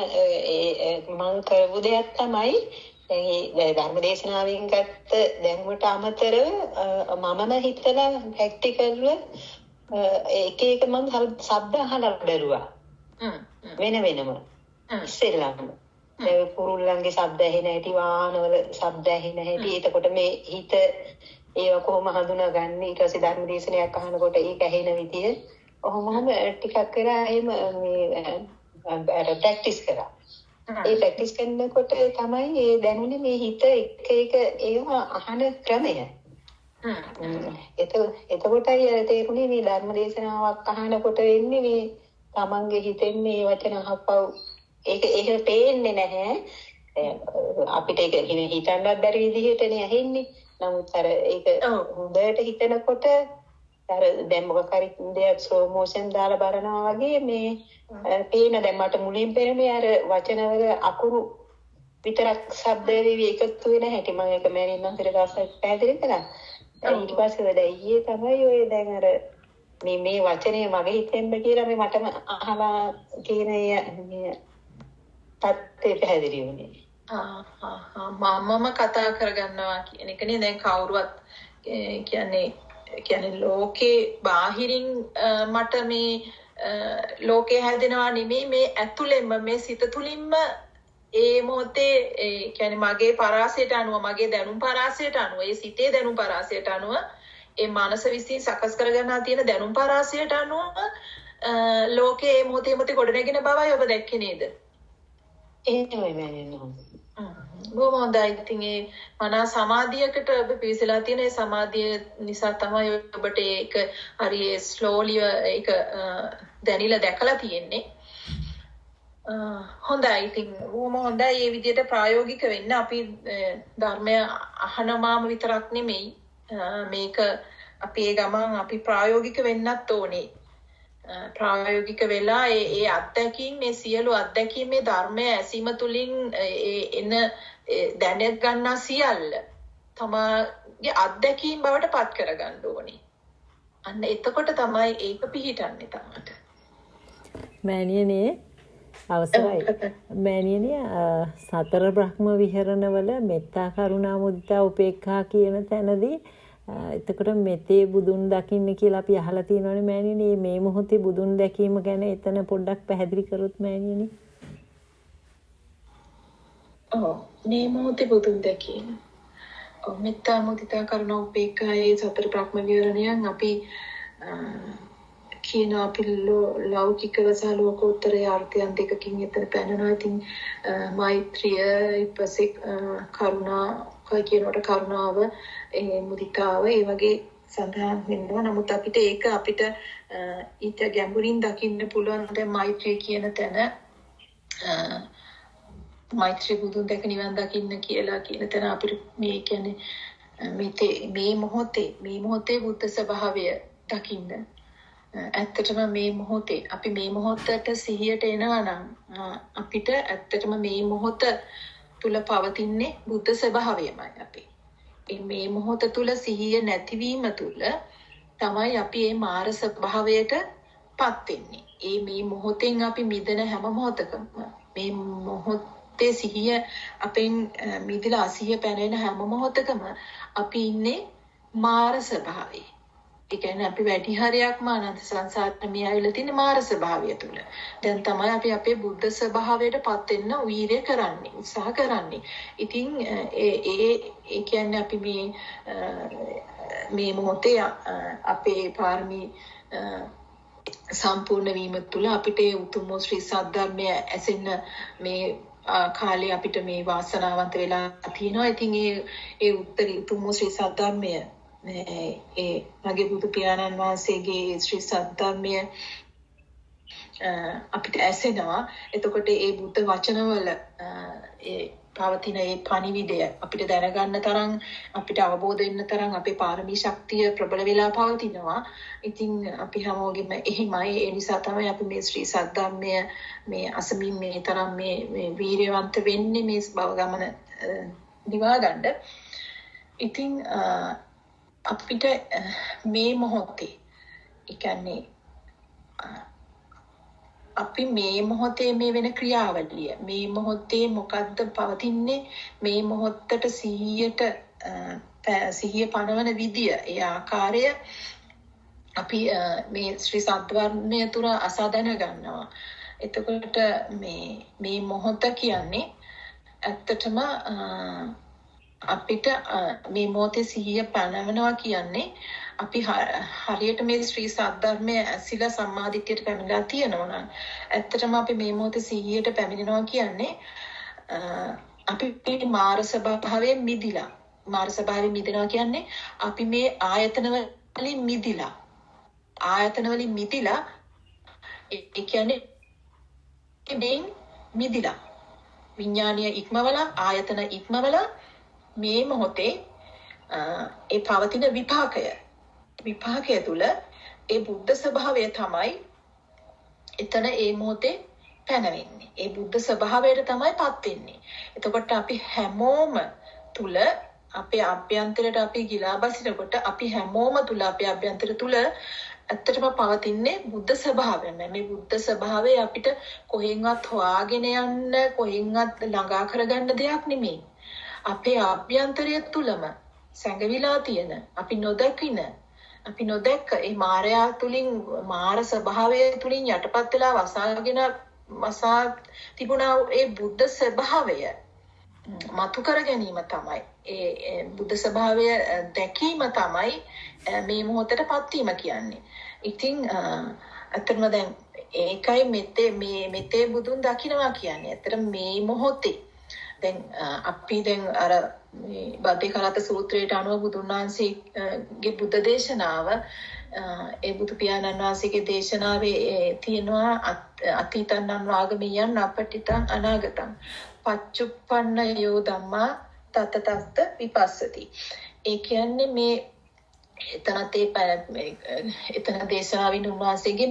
මම කරපු දෙයක් තමයි දැන් ධර්ම දේශනාවෙන් ගත්ත දැනුමට අමතරව මමම හිතලා ප්‍රැක්ටිකල්ව එක එක මම ශබ්ද අහලා බැලුවා. වෙනම ඉස්සෙල්ලාම කුරුල්ලන්ගේ ශබ්ද ඇහෙන හැටි වාහනවල ශබ්ද ඇහෙන හැටි එතකොට මේ හිත ඒව කොහොම හඳුනාගන්නේ ඊට පස්සේ ධර්ම දේශනයක් අහනකොට ඒක ඇහෙන විදිය ඔහොමම ටිකක් කරා එහෙම මේ ප්‍රැක්ටිස් කරා. ඒ ප්‍රැක්ටිස් කරනකොට තමයි මේ දැනුනේ මේ හිත එක එක ඒව අහන ක්‍රමය. එතකොටයි තේරුනේ මේ ධර්ම දේශනාවක් අහනකොට වෙන්නේ මේ තමන්ගේ හිතෙන් මේ වචන අහපව් ඒක පේන්නේ නැහැ. අපිට ඒක හිතන්නත් බැරි විදිහටනේ ඇහෙන්නේ. නමුත් අර ඒක හොඳට හිතනකොට අර දැන් මොකක් හරි දෙයක් ස්ලෝ මෝෂන් දාලා බලනවා වගේ මේ පේන දැන් මට මුලින් පෙරමේ අර වචනවල අකුරු විතරක් ශබ්ද වේවි එකතු වෙන හැටි මම ඒක මෑණියන් වහන්සේට දවසක් පැහැදිලි කළා. ඊට පස්සේ ඊයේ තමයි ඔය දැන් අර මේ වචනේ මගේ හිතෙන්ද කියලා මේ මටම අහලා කියන මේ තත්ත්වය පැහැදිලි වුණේ. මමම කතා කරගන්නවා කියන එකනේ දැන් කවුරුවත් කියන්නේ ලෝකේ බාහිරින් මට මේ ලෝකේ හැදෙනවා නෙමෙයි මේ ඇතුළෙන්ම මේ සිත තුළින්ම ඒ මොහොතේ කියන්නේ මගේ පරාසයට අනුව මගේ දැනුම් පරාසයට අනුව ඒ සිතේ දැනුම් පරාසයට අනුව ඒ මනස විසින් සකස් කරගන්නා තියෙන දැනුම් පරාසයට අනුව ලෝකේ මේ මොහොතේ ගොඩනැගෙන බවයි ඔබ දැක්කේ නේද? එහෙමයි මම බොහොම හොඳයි. ඉතින් ඒ මනා සමාධියකට ඔබ පිවිසලා තියෙන ඒ සමාධිය නිසා තමයි ඔබට ඒක හරි ස්ලෝලි ඒක දැනিলা දැකලා තියෙන්නේ. හොඳයි. ඉතින් බොහොම හොඳයි. මේ විදිහට ප්‍රායෝගික වෙන්න අපි ධර්මය අහනමාම විතරක් නෙමෙයි මේක අපි ඒ ගමන් අපි ප්‍රායෝගික වෙන්නත් ඕනේ. ප්‍රායෝගික වෙලා ඒ අත්දැකීම් මේ සියලු අත්දැකීම් මේ ධර්මය ඇසීම තුළින් එන දැන ගන්නා සියල්ල තමගේ අත්දැකීම් බවට පත් කරගන්න ඕනේ. අන්න එතකොට තමයි ඒක පිහිටන්නේ තමට. මෑණියනේ අවසරයි. මෑණියනේ සතර බ්‍රහ්ම විහරණවල මෙත්තා කරුණා මුදිතා උපේක්ඛා කියන තැනදී එතකොට මෙතේ බුදුන් දකින්න කියලා අපි අහලා තියෙනවානේ මෑණියනේ. මේ මොහොතේ බුදුන් දැකීම ගැන එතන පොඩ්ඩක් පැහැදිලි කරොත් මෑණියනේ. මේ මොහොතේ බුදුන් දැකීම. මෙත්තා මුදිතා කරුණා උපේක්ඛා ඒ සතර බ්‍රහ්ම විහරණයන් අපි කියන අපි ලෞකිකව සහ ලෝකෝත්තර අර්ථයන් දෙකකින් එතන පැනනවා. ඉතින් මෛත්‍රිය ඊපස්සේ කරුණා කියනකොට කරුණාව මුදිතාව ඒ වගේ සඳහන් වෙනවා. නමුත් අපිට ඒක ඊට ගැඹුරින් දකින්න පුළුවන්. දැන් මෛත්‍රිය කියන තැන මෛත්‍රී බුදුන් දැක නිවන් දකින්න කියලා කියන තැන අපිට මේ කියන්නේ මේ මොහොතේ බුද්ධ ස්වභාවය දකින්න ඇත්තටම මේ මොහොතේ අපි මේ මොහොතට සිහියට එනවා නම් අපිට ඇත්තටම මේ මොහොත තුල පවතින්නේ බුද්ධ ස්වභාවයමයි අපි. මේ මොහොත තුල සිහිය නැතිවීම තුල තමයි අපි මේ මාර ස්වභාවයටපත් වෙන්නේ. මේ මොහොතෙන් අපි මිදෙන හැම මොහොතකම මේ මොහොතේ සිහිය අපෙන් මිදලා අසිහිය පැනෙන හැම මොහොතකම අපි ඉන්නේ මාර ස්වභාවයේ. ඒ කියන්නේ අපි වැඩි හරියක්ම අනන්ත සංසාරේ මේ ඇවිල්ලා තියෙන මාර ස්වභාවය තුල. දැන් තමයි අපි අපේ බුද්ධ ස්වභාවයටපත් වෙන්න වීර්ය කරන්නේ, උත්සාහ කරන්නේ. ඉතින් ඒ කියන්නේ අපි මේ මොහොතේ අපේ පාරමී සම්පූර්ණ වීම තුළ අපිට උතුම් ශ්‍රී සද්ධර්මය ඇසෙන්න මේ කාලේ අපිට මේ වාසනාවන්ත වෙලා තියෙනවා. ඉතින් ඒ උතුම් ශ්‍රී සද්ධර්මය මගේ බුදු පියාණන් වහන්සේගේ ශ්‍රී සද්ධර්මය අපිට ඇසෙනවා. එතකොට ඒ බුද්ධ වචනවල පවතින ඒ පණිවිඩය අපිට දැනගන්න තරම් අපිට අවබෝධ වෙන්න තරම් අපේ පාරමී ශක්තිය ප්‍රබල වෙලා පවතිනවා. ඉතින් අපි හැමෝගෙම එහෙමයි. ඒ නිසා තමයි අපි මේ ශ්‍රී සද්ධර්මය මේ අසමින් මේ තරම් මේ වීර්යවන්ත වෙන්නේ මේ භව ගමන දිවා ගන්න. ඉතින් අපිට මේ මොහොතේ කියන්නේ අපි මේ මොහොතේ මේ වෙන ක්‍රියාවලිය මේ මොහොතේ මොකද්ද පවතින්නේ මේ මොහොතට සිහිය පනවන විදිය ඒ ආකාරය අපි මේ ශ්‍රී සද්ධර්මය තුර අසා දැන ගන්නවා. එතකොට මේ මොහොත කියන්නේ ඇත්තටම අපිට මේ මොහොතේ සිහිය පනවනවා කියන්නේ අපි හරියට මේ ශ්‍රී සද්ධර්මයේ ඇසිලා සම්මාදිට්ඨියට පැමිණලා තියෙනවා නම් ඇත්තටම අපි මේ මොහොතේ සිහියට පැමිණෙනවා කියන්නේ අපි මේ මාර ස්වභාවයෙන් මිදිලා මාර ස්වභාවයෙන් මිදෙනවා කියන්නේ අපි මේ ආයතන වලින් මිදිලා ඒ කියන්නේ මේ මිදිලා විඥානීය ඉක්මවලා ආයතන ඉක්මවලා මේ මොහොතේ ඒ පවතින විපාකය තුල ඒ බුද්ධ ස්වභාවය තමයි එතන ඒ මොහොතේ පැනවෙන්නේ. ඒ බුද්ධ ස්වභාවයට තමයිපත් වෙන්නේ. එතකොට අපි හැමෝම තුල අපේ අභ්‍යන්තරයට අපි ගිලා බසිනකොට අපි හැමෝම තුල අපේ අභ්‍යන්තර තුල ඇත්තටම පවතින්නේ බුද්ධ ස්වභාවයම. මේ බුද්ධ ස්වභාවය අපිට කොහෙන්වත් හොයාගෙන යන්න කොහෙන්වත් ළඟා කරගන්න දෙයක් නෙමෙයි. අපේ අභ්‍යන්තරය තුලම සැඟවිලා තියෙන අපි නොදැක්ක ඒ මායя තුලින් මාර ස්වභාවය තුලින් යටපත් වෙලා වසා තිබුණා ඒ බුද්ධ ස්වභාවය මතු කර ගැනීම තමයි ඒ බුද්ධ ස්වභාවය දැකීම තමයි මේ මොහොතටපත් වීම කියන්නේ. ඉතින් අතරම දැන් ඒකයි මෙතේ බුදුන් දකින්නවා කියන්නේ. අතර මේ මොහොතේ දැන් අපි දැන් අර මේ බද්දේ කරත සූත්‍රයට අනුව බුදුන් වහන්සේගේ බුද්ධ දේශනාව ඒ බුදු පියාණන් වහන්සේගේ දේශනාවේ තියෙනවා අතීතං වාගමියං අපටිතං අනාගතං පච්චුප්පන්න යෝ ධම්මා තතතස්ත විපස්සති. ඒ කියන්නේ මේ එතන දේශනාවින් උන්වහන්සේගේ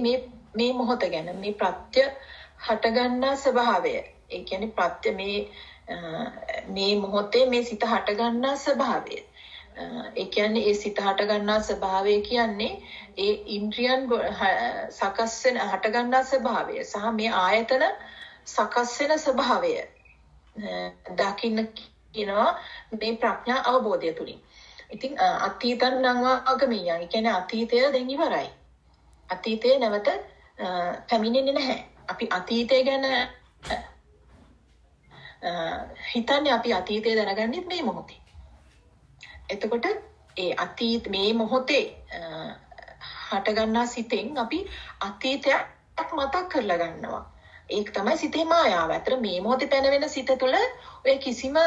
මේ මොහොත ගැන මේ ප්‍රත්‍ය හටගන්නා ස්වභාවය. ඒ කියන්නේ ප්‍රත්‍ය මේ මොහොතේ මේ සිත හටගන්නා ස්වභාවය. ඒ කියන්නේ ඒ සිත හටගන්නා ස්වභාවය කියන්නේ ඒ ඉන්ද්‍රියන් සකස් වෙන හටගන්නා ස්වභාවය සහ මේ ආයතන සකස් වෙන ස්වභාවය දකින්න කියනවා මේ ප්‍රඥා අවබෝධය තුලින්. ඉතින් අතීතං නම් ආගමියන්. ඒ කියන්නේ අතීතය දැන් ඉවරයි. අතීතය නැවත පැමිණෙන්නේ නැහැ. අපි අතීතය ගැන හිතන්නේ අපි අතීතය දැනගන්නේ මේ මොහොතේ. එතකොට ඒ මේ මොහොතේ හටගන්නා සිතෙන් අපි අතීතයක් මතක් කරලා ගන්නවා. ඒක තමයි සිතේ මායාව. අතර මේ මොහොතේ පැනවෙන සිත තුළ ඔය කිසිම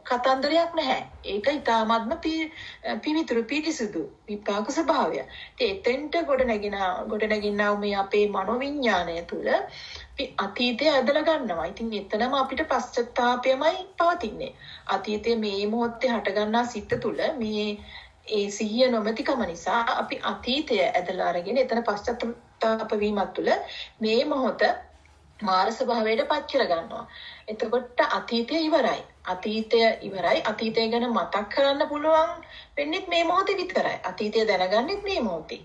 කතන්දරයක් නැහැ. ඒක ඊටාත්ම පිවිතුරු පිරිසුදු විපාක ස්වභාවය. එතෙන්ට ගොඩනැගිනා මේ අපේ මනෝවිඤ්ඤාණය තුළ අතීතය ඇදලා ගන්නවා. ඉතින් එතනම අපිට පශ්චත්තාපයමයි පවතින්නේ. අතීතයේ මේ මොහොතේ හටගන්නා සිත තුළ මේ ඒ සිහිය නොමැතිකම නිසා අපි අතීතය ඇදලා අරගෙන එතන පශ්චාත්තාප වීමක් තුළ මේ මොහොත මාර ස්වභාවයට පත් කර ගන්නවා. එතකොට අතීතය ඉවරයි. අතීතය ඉවරයි. අතීතය ගැන මතක් කරන්න පුළුවන් වෙන්නේ මේ මොහොතේ විතරයි. අතීතය දැනගන්නෙත් මේ මොහොතේ.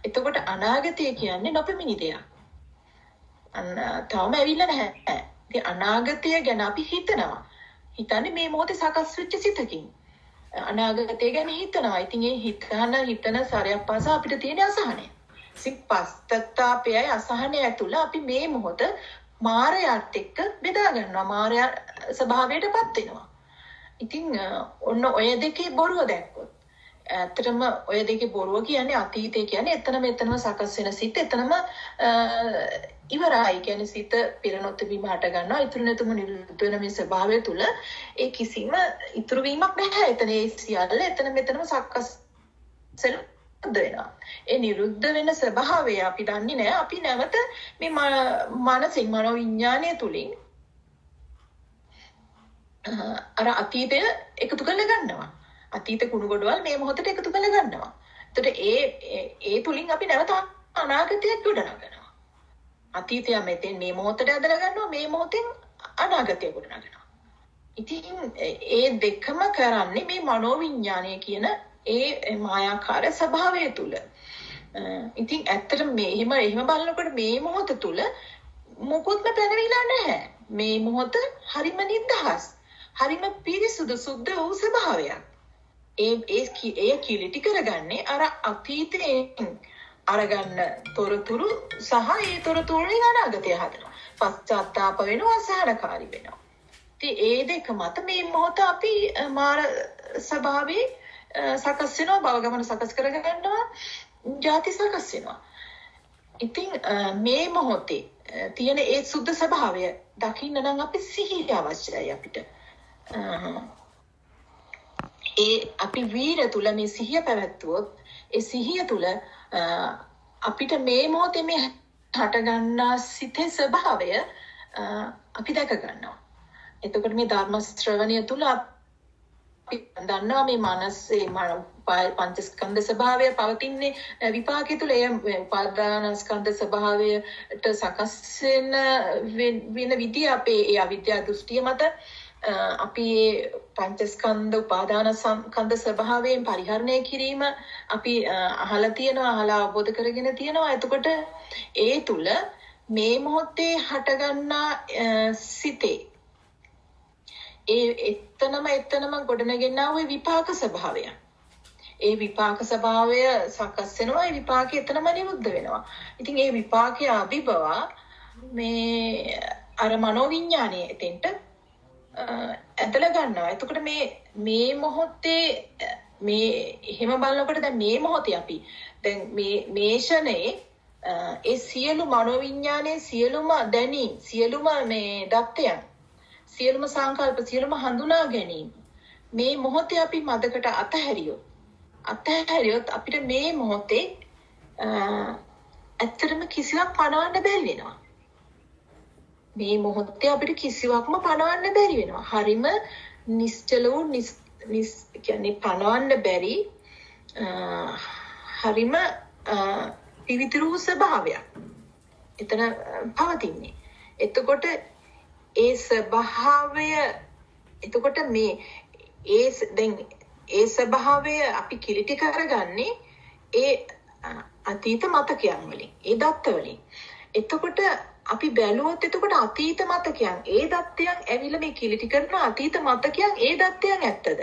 එතකොට අනාගතය කියන්නේ නොපෙමිණි දෙයක්. තාම ඇවිල්ලා නැහැ. ඉතින් අනාගතය ගැන අපි හිතනවා. හිතන්නේ මේ මොහොතේ සකස් වෙච්ච සිතකින්. අනාගතය ගැන හිතනවා. ඉතින් ඒ හිතන සරයක් පාසා අපිට තියෙන අසහනය. පශ්චාත්තාපයයි අසහනය ඇතුළ අපි මේ මොහොත මායයට එක්ක බෙදා ගන්නවා. මායා ස්වභාවයටපත් වෙනවා. ඉතින් ඔන්න ඔය දෙකේ බොරුව දැක්කොත් ඇත්තටම ඔය දෙකේ බොරුව කියන්නේ අතීතය කියන්නේ එතනම සකස් වෙන සිත් එතනම ඉවරයි. කියන්නේ සිත පිරනොත් බීම හට ගන්නවා. ඉතුරු නැතුම නිරුද්ධ වෙන මේ ස්වභාවය තුළ ඒ කිසිම ඉතුරු වීමක් නැහැ. එතන ඒ සියල්ල එතනම සකස් වෙනවා. ඒ නිරුද්ධ වෙන ස්වභාවය අපි දන්නේ නැහැ. අපි නැවත මේ මනසින් මනෝවිඤ්ඤාණය තුලින් අර අතීතය එකතු කරලා ගන්නවා. අතීත කුණු ගොඩවල් මේ මොහොතට එකතු කරලා ගන්නවා. එතකොට ඒ තුලින් අපි නැවත අනාගතයක් ගොඩනගනවා. අතීතය මෙතෙන් මේ මොහොතට ඇදලා ගන්නවා. මේ මොහොතෙන් අනාගතය ගොඩනගනවා. ඉතින් ඒ දෙකම කරන්නේ මේ මනෝවිඤ්ඤාණය කියන ඒ මායාකාර ස්වභාවය තුල. ඉතින් ඇත්තටම එහෙම බලනකොට මේ මොහොත තුල මොකොත්ම පැනවිලා නැහැ. මේ මොහොත හරිම නිදහස්. හරිම පිරිසුදු සුද්ධ වූ ස්වභාවයක්. ඒ කිලිටි කරගන්නේ අර අතීතයෙන් අරගන්න තොරතුරු සහ ඒ තොරතුරු වලින් අනාගතය හදනවා. පශ්චාත්තාප වෙනවා, අසහනකාරී වෙනවා. ඉතින් ඒ දෙක මත මේ මොහොත අපි මාර ස්වභාවයේ සකස් වෙනවා, භව ගමන සකස් කරගන්නවා, ಜಾති සකස් වෙනවා. ඉතින් මේ මොහොතේ තියෙන ඒ සුද්ධ ස්වභාවය දකින්න නම් අපි සිහිය අවශ්‍යයි අපිට. අපි වීර තුල මේ සිහිය පැවැත්වුවොත් ඒ සිහිය තුල අපිට මේ මොහොතේ මේ හට ගන්නා සිතේ ස්වභාවය අපි දැක ගන්නවා. එතකොට මේ ධර්ම ශ්‍රවණය තුල අපි දන්නවා මේ මනසේ පංචස්කන්ධ ස්වභාවය පවතින්නේ විපාකයේ තුල. ඒ උපාදානස්කන්ධ ස්වභාවයට සකස් වෙන විදිය අපේ ඒ අවිද්‍යා දෘෂ්ටිය මත අපි පංචස්කන්ධ උපාදාන ස්කන්ධ ස්වභාවයෙන් පරිහරණය කිරීම අපි අහලා තියෙනවා, අහලා අවබෝධ කරගෙන තියෙනවා. එතකොට ඒ තුල මේ මොහොතේ හටගන්නා සිතේ එතනම ගොඩනගෙනා ওই විපාක ස්වභාවය. ඒ විපාක ස්වභාවය සකස් වෙනවා. ඒ විපාකේ එතනම නිරුද්ධ වෙනවා. ඉතින් ඒ විපාකයේ අභිබව මේ අර මනෝවිඤ්ඤාණය එතෙන්ට ඇදලා ගන්නවා. එතකොට මේ මොහොතේ මේ එහෙම බලනකොට දැන් මේ මොහොතේ අපි දැන් මේ ෂණේ ඒ සියලු මනෝවිඤ්ඤාණයේ සියලුම දැනීම්, සියලුම මේ දත්තයන්, සියලුම සංකල්ප, සියලුම හඳුනා ගැනීම මේ මොහොතේ අපි මදකට අතහැරියොත් අපිට මේ මොහොතේ ඇත්තටම කිසිවක් පණවන්න බැරි වෙනවා. මේ මොහොතේ අපිට කිසිවක්ම පණවන්න බැරි වෙනවා. හරිම නිශ්චල වූ කියන්නේ පණවන්න බැරි හරිම පිවිතුරු ස්වභාවයක් එතන පවතින්නේ. එතකොට ඒ ස්වභාවය ඒ ස්වභාවය අපි කිලිටි කරගන්නේ ඒ අතීත මතකයන් වලින්, ඒ දත්ත වලින්. එතකොට අපි බැලුවොත් එතකොට අතීත මතකයන්, ඒ දත්තයන් ඇවිල්ලා මේ කිලිටි කරන අතීත මතකයන්, ඒ දත්තයන් ඇත්තද?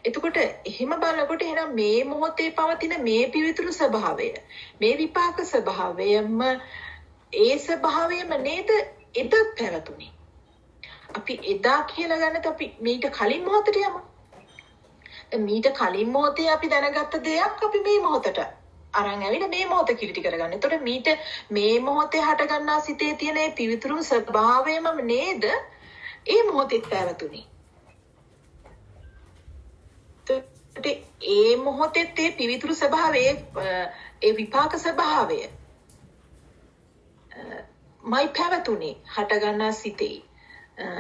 එතකොට එහෙම බලනකොට එහෙනම් මේ මොහොතේ පවතින මේ පිවිතුරු ස්වභාවය, මේ විපාක ස්වභාවයම ඒ ස්වභාවයම නේද එදත් පැවතුනේ. අපි එදා කියලා ගන්නත් අපි මීට කලින් මොහොතට යමු. මීට කලින් මොහොතේ අපි දැනගත්ත දෙයක් අපි මේ මොහොතට අරන් ඇවිල්ලා මේ මොහොත කිලිටි කරගන්න. එතකොට මීට මේ මොහොතේ හට ගන්නා සිතේ තියෙන මේ පිවිතුරු ස්වභාවයම නේද ඒ මොහොතේ පැවතුනේ. ඒ මොහොතේ තේ පිවිතුරු ස්වභාවයේ ඒ විපාක ස්වභාවය මයි පැවතුනේ හට ගන්නා සිතේ.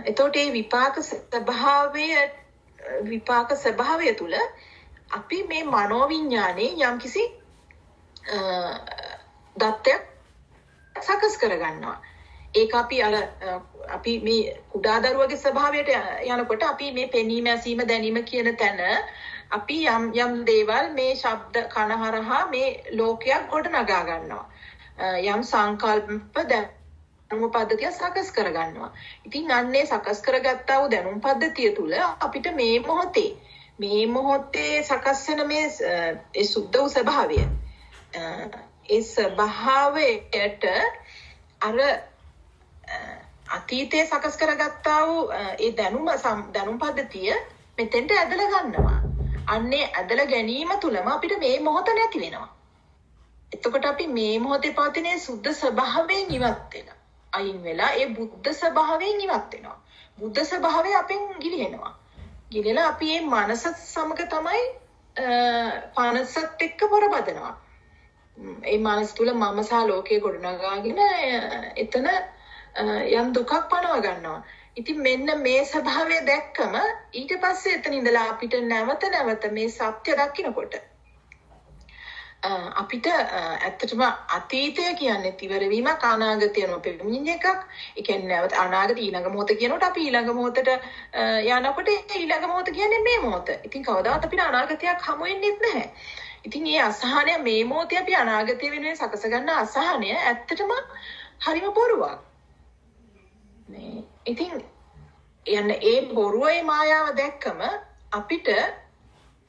එතකොට ඒ විපාක ස්වභාවය තුල අපි මේ මනෝවිඤ්ඤාණේ යම්කිසි දත්තයක් සකස් කරගන්නවා. ඒක අපි මේ කුඩා දරුවගේ ස්වභාවයට යනකොට අපි මේ පෙනීම ඇසීම දැනීම කියන තැන අපි යම් දේවල් මේ ශබ්ද කනහරහා මේ ලෝකයක් ගොඩනගා ගන්නවා. යම් සංකල්ප දැනුම පද්ධතිය සකස් කරගන්නවා. ඉතින් අන්නේ සකස් කරගත්තා වූ දැනුම් පද්ධතිය තුළ අපිට මේ මොහොතේ සකස් වෙන මේ ඒ සුද්ධ වූ ස්වභාවය ඒ ස්වභාවයට අර අතීතයේ සකස් කරගත්තා වූ ඒ දැනුම් පද්ධතිය මෙතෙන්ට ඇදලා ගන්නවා. අන්නේ ඇදලා ගැනීම තුලම අපිට මේ මොහොත නැති වෙනවා. එතකොට අපි මේ මොහොතේ පවතින සුද්ධ ස්වභාවයෙන් ඉවත් වෙනවා. අයින් වෙලා ඒ බුද්ධ ස්වභාවයෙන් ඉවත් වෙනවා. බුද්ධ ස්වභාවය අපෙන් ගිලිහෙනවා. ගිලිලා අපි මේ මනස සමග තමයි පනසත් එක්ක පොරබදනවා. ඒ මනස තුල මම සහ ලෝකයේ ගොඩනගාගෙන එතන යම් දුකක් පනව ගන්නවා. ඉතින් මෙන්න මේ ස්වභාවය දැක්කම ඊට පස්සේ එතන ඉඳලා අපිට නැවත මේ සත්‍ය දකින්නකොට අපිට ඇත්තටම අතීතය කියන්නේ ඉවර වීමක් අනාගතය නොපෙමිණෙන එකක්. ඒ කියන්නේ නැවත අනාගත ඊළඟ මොහොත කියනකොට අපි ඊළඟ මොහොතට යනකොට ඊළඟ මොහොත කියන්නේ මේ මොහොත. ඉතින් කවදාවත් අපිට අනාගතයක් හමු වෙන්නේ නැහැ. ඉතින් මේ අසහනය මේ මොහොතේ අපි අනාගතය වෙනුවෙන් සකස ගන්න අසහනය ඇත්තටම හරිම බොරුවක්. ඉතින් ඒ බොරුවේ මායාව දැක්කම අපිට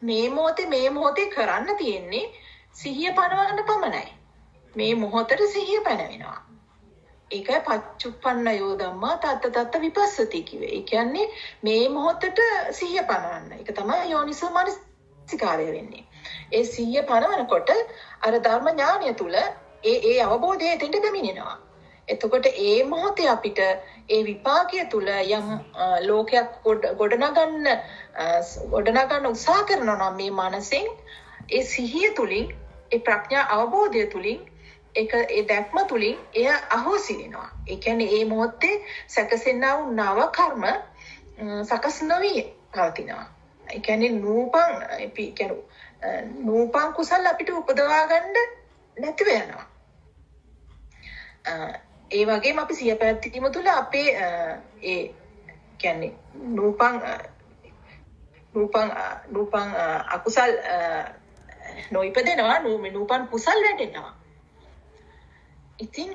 මේ මොහොතේ කරන්න තියෙන්නේ සිහිය පනවන්න පමණයි. මේ මොහොතට සිහිය පැනවෙනවා. ඒකයි පච්චුප්පන්නයෝ ධම්මා තත්ත විපස්සති කිව්වේ. ඒ කියන්නේ මේ මොහොතට සිහිය පනවන්න. ඒක තමයි යෝනිසෝ මනසිකාරය වෙන්නේ. ඒ සිහිය පනවනකොට අර ධර්ම ඥානය තුල ඒ අවබෝධය එතෙන්ට දෙමිනෙනවා. එතකොට ඒ මොහොතේ අපිට ඒ විපාකයේ තුල යම් ලෝකයක් ගොඩනගන්න උත්සාහ කරනවා නම් මේ මනසෙන් ඒ සිහිය තුලින් ඒ ප්‍රඥා අවබෝධය තුලින් ඒ දැක්ම තුලින් එය අහෝසි වෙනවා. ඒ කියන්නේ ඒ මොහොතේ සැකසෙනා වූ නව කර්ම සකස් නොවි පවතිනවා. ඒ කියන්නේ නූපන් කුසල අපිට උපදවා ගන්න නැතිව යනවා. ඒ වගේම අපි සිය පැවැත්වීම තුළ අපේ ඒ කියන්නේ නූපන් අකුසල් නොයිපදෙනවා නූපන් කුසල් වැඩෙනවා. ඉතින්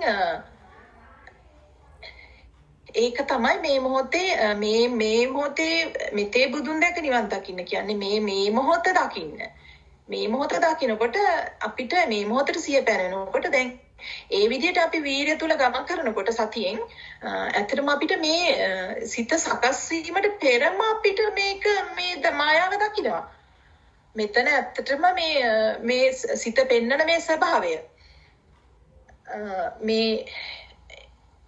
ඒක තමයි මේ මොහොතේ මෙතේ බුදුන් දැක නිවන් දකින්න කියන්නේ මේ මොහොත දකින්න. මේ මොහොත දකින්නකොට අපිට මේ මොහොතට සිය පැනනකොට දැන් ඒ විදිහට අපි වීර්ය තුල ගමන් කරනකොට සතියෙන් ඇත්තටම අපිට මේ සිත සකස් වීමට පෙරම අපිට මේ මායාව දකිනවා. මෙතන ඇත්තටම මේ සිත පෙන්නන මේ ස්වභාවය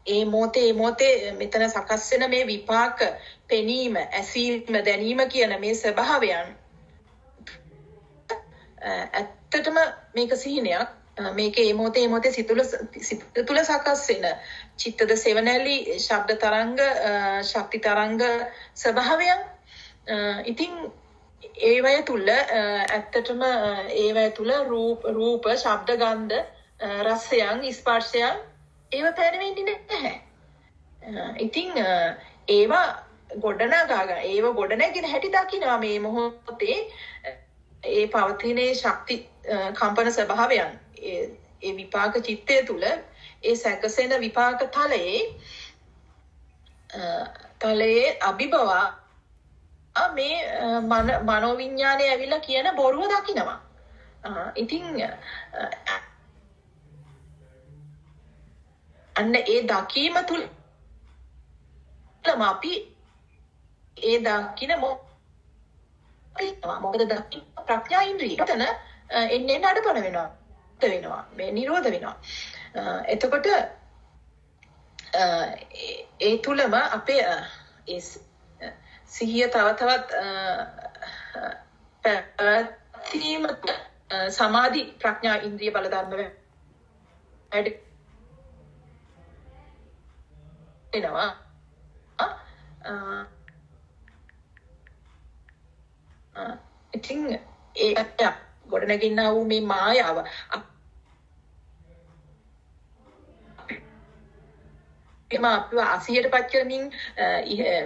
ඒ මොහොතේ මෙතන සකස් වෙන මේ විපාක පෙනීම ඇසීම දැනීම කියන මේ ස්වභාවයන් ඇත්තටම මේක සිහිනයක්. මේකේ මොහොතේ සිත තුළ සකස් වෙන චිත්තද සෙවණැලි ශබ්ද තරංග ශක්ති තරංග ස්වභාවයන්. ඉතින් ඒවය තුළ ඇත්තටම ඒවය තුළ රූප ශබ්ද ගන්ධ රසයන් ස්පර්ශයන් ඒව පැනවෙන්නේ නැහැ. ඉතින් ඒවා ගොඩනැගෙන හැටි දකිනවා මේ මොහොතේ ඒ පවතින ශක්ති කම්පන ස්වභාවයන් ඒ විපාක චිත්තය තුළ ඒ සැකසෙන විපාක තලයේ අභිබවා මේ මනෝවිඤ්ඤාණය ඇවිල්ලා කියන බොරුව දකිනවා. ඉතින් අන්න ඒ දකීම තුළ අපි ඒ දකින මොකද දකින්න ප්‍රඥා ඉන්ද්‍රිය එතන එන්නේ නඩපණ වෙනවා මේ නිරෝධ වෙනවා. එතකොට ඒ තුලම අපේ ඒ සිහිය තවත් පැවැත්වීම සමාධි ප්‍රඥා ඉන්ද්‍රිය බල ධර්ම වැඩ වෙනවා. ඉතින් ඒ ගොඩනගින්නා වූ මේ මායාව එම අපිව 80ට පත් කරමින්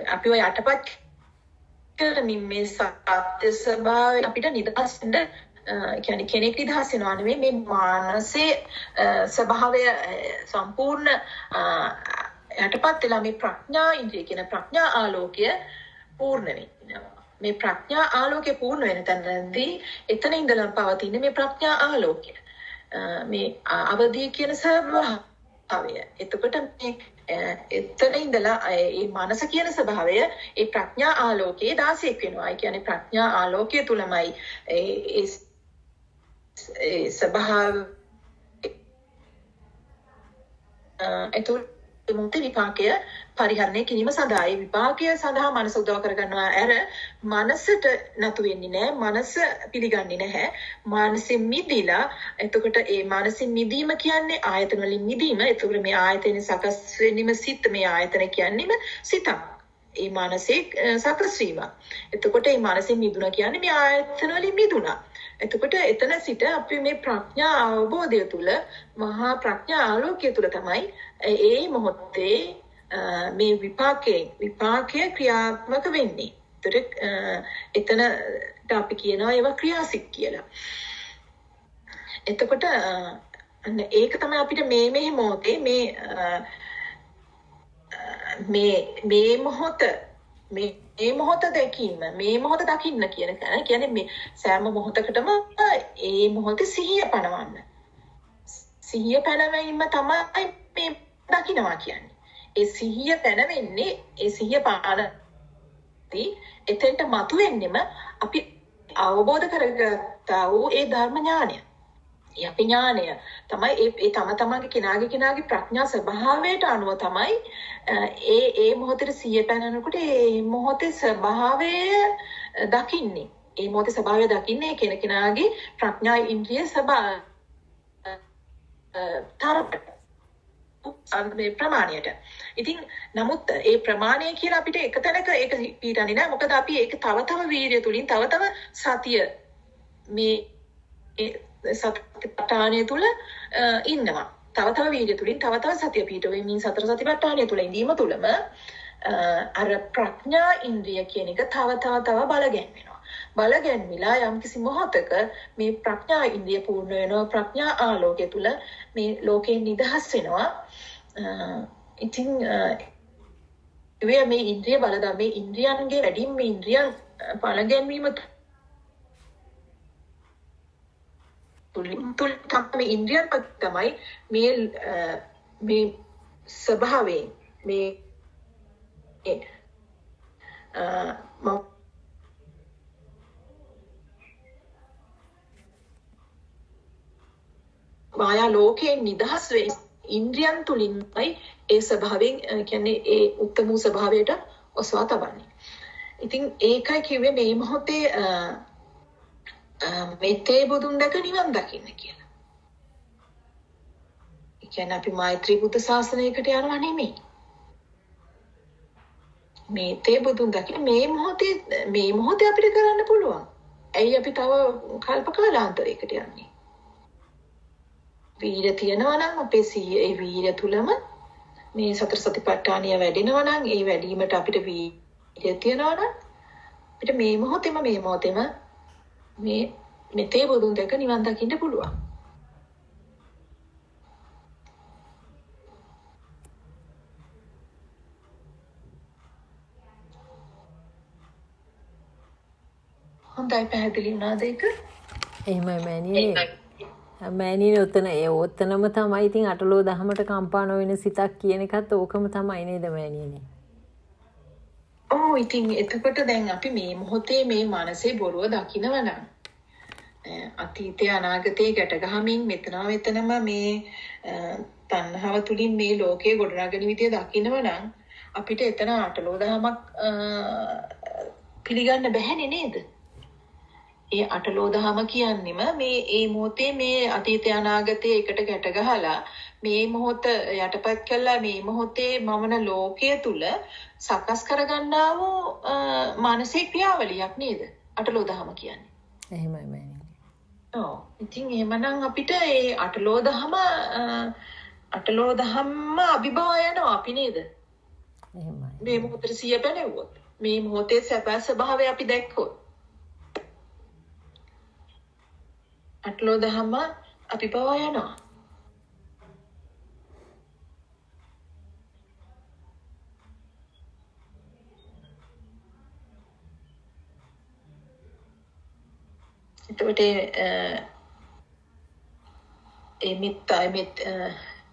අපිව යටපත් කරමින් මේ සත්‍ය ස්වභාවය අපිට නිදහස් වෙන්න කියන්නේ කෙනෙක් නිදහස් වෙනවා නෙමෙයි මේ මානසේ ස්වභාවය සම්පූර්ණ යටපත් වෙලා මේ ප්‍රඥා ඉන්ද්‍රිය කියන ප්‍රඥා ආලෝකය පූර්ණ වෙනවා. මේ ප්‍රඥා ආලෝකය පූර්ණ වෙන තැනදී එතන ඉඳලා පවතින මේ ප්‍රඥා ආලෝකය මේ අවදී කියන ස්වභාවය. එතකොට මේ එතන ඉඳලා මේ මනස කියන ස්වභාවය ඒ ප්‍රඥා ආලෝකයේ 16ක් වෙනවා. ඒ කියන්නේ ප්‍රඥා ආලෝකය තුලමයි ඒ ස්වභාව එතකොට මුක්ති විපාකය පරිහරණය කිරීම සඳහා ඒ විපාකය සඳහා මනස උදව් කරගන්නවා. අර මනසට නතු වෙන්නේ නැහැ. මනස පිළිගන්නේ නැහැ. මානසින් මිදිලා එතකොට ඒ මානසින් මිදීම කියන්නේ ආයතන වලින් මිදීම. එතකොට මේ ආයතන සකස් වෙන්නේම සිත්. මේ ආයතන කියන්නේම සිතක්. ඒ මානසික සකස් වීම. එතකොට මේ මානසින් මිදුණා කියන්නේ මේ ආයතන වලින් මිදුණා. එතකොට එතන සිට අපි මේ ප්‍රඥා අවබෝධය තුළ මහා ප්‍රඥා ආලෝකය තුළ තමයි ඒ මොහොතේ මේ විපාකයේ ක්‍රියාත්මක වෙන්නේ. එතනට අපි කියනවා ඒවා ක්‍රියාසික කියලා. එතකොට ඒක තමයි අපිට මේ මොහොතේ මේ මොහොත දැකීම මේ මොහොත දකින්න කියන්නේ මේ සෑම මොහොතකටම ඒ මොහොතේ සිහිය පනවන්න. සිහිය පනවීම තමයි මේ දකින්නවා කියන්නේ. ඒ සිහිය පැනවෙන්නේ ඒ සිහිය පානති එතෙන්ට මතුවෙන්නෙම අපි අවබෝධ කරගත්තා වූ ඒ ධර්ම ඥානය. ඒ අපි ඥානය තමයි ඒ තමන්ගේ කෙනාගේ ප්‍රඥා ස්වභාවයට අනුව තමයි ඒ මොහොතේ සිහිය පැනනකොට ඒ මොහොතේ ස්වභාවය දකින්නේ. ඒ මොහොතේ ස්වභාවය දකින්නේ කෙනාගේ ප්‍රඥා ඉන්ද්‍රිය ස්වභාවය මේ ප්‍රමාණයට. ඉතින් නමුත් ඒ ප්‍රමාණය කියලා අපිට එක තැනක ඒක පිටන්නේ නැහැ. මොකද අපි ඒක තව වීර්ය තුලින් තව සතිය මේ සතිපට්ඨානය තුල ඉන්නවා. තව වීර්ය තුලින් තව සතිය පිටවෙමින් සතර සතිපට්ඨානය තුල ඉඳීම තුලම අර ප්‍රඥා ඉන්ද්‍රිය කියන එක තව බල ගැන්වෙනවා. බල ගැන්විලා යම්කිසි මොහොතක මේ ප්‍රඥා ඉන්ද්‍රිය පූර්ණ වෙනවා. ප්‍රඥා ආලෝකය තුල මේ ලෝකේ නිදහස් වෙනවා. ඉතින් මේ ඉන්ද්‍රිය බලදා මේ ඉන්ද්‍රියන්ගේ වැඩිම මේ ඉන්ද්‍රියන් බල ගැන්වීම තුල තමයි ඉන්ද්‍රියන් තමයි මේ ස්වභාවයෙන් මේ මායා ලෝකයෙන් නිදහස් වෙයි ඉන්ද්‍රියන් තුලින්මයි ඒ ස්වභාවයෙන් කියන්නේ ඒ උත්තම ස්වභාවයට ඔසවා තබන්නේ. ඉතින් ඒකයි කිව්වේ මේ මොහොතේ මෙතේ බුදුන් දැක නිවන් දකින්න කියලා. ඒ කියන්නේ අපි මෛත්‍රී බුද්ධ ශාසනයකට යනවා නෙමෙයි. මෙතේ බුදුන් දකින්න මේ මොහොතේ අපිට කරන්න පුළුවන්. ඇයි අපි තව කල්ප කාලාන්තරයකට යන්නේ? වීර්ය තියනවා නම් අපේ ඒ වීර්ය තුලම මේ සතර සතිපට්ඨානය වැඩෙනවා නම් ඒ වැඩිවීමට අපිට වීර්ය තියනවා නම් අපිට මේ මොහොතේම මේ මෙතේ බුදුන් දැක නිවන් දකින්න පුළුවන්. හොඳයි පැහැදිලි වුණාද ඒක? එහෙමයි මෑණියනේ ඔතනම තමයි ඉතින් අටලෝ දහමට කම්පා නොවෙන සිතක් කියන එකත් ඕකම තමයි නේද මෑණියනේ? ඔව් ඉතින් එතකොට දැන් අපි මේ මොහොතේ මේ මනසේ බොරුව දකිනවා නම් අතීතය අනාගතය ගැට ගහමින් මෙතනම මේ තණ්හාව තුලින් මේ ලෝකයේ ගොඩනගන විදිය දකිනවා නම් අපිට එතන අටලෝ දහමක් පිළිගන්න බැහැනේ නේද? ඒ අටලෝ දහම කියන්නේම මේ මොහොතේ මේ අතීතය අනාගතය එකට ගැට ගහලා මේ මොහොත යටපත් කළා මේ මොහොතේ මමන ලෝකයේ තුල සකස් කරගන්නා වූ මානසික ක්‍රියාවලියක් නේද අටලෝ දහම කියන්නේ. එහෙමයි මෑණියනි. ඔව්. ඉතින් එහෙමනම් අපිට ඒ අටලෝ දහම්ම අභිභව යනවා අපි නේද? එහෙමයි. මේ මොහොතේ සිය පැනෙව්වොත්. මේ මොහොතේ සැප ස්වභාවය අපි දැක්කොත්. අටලෝ දහම්ම අභිභව යනවා. එතකොට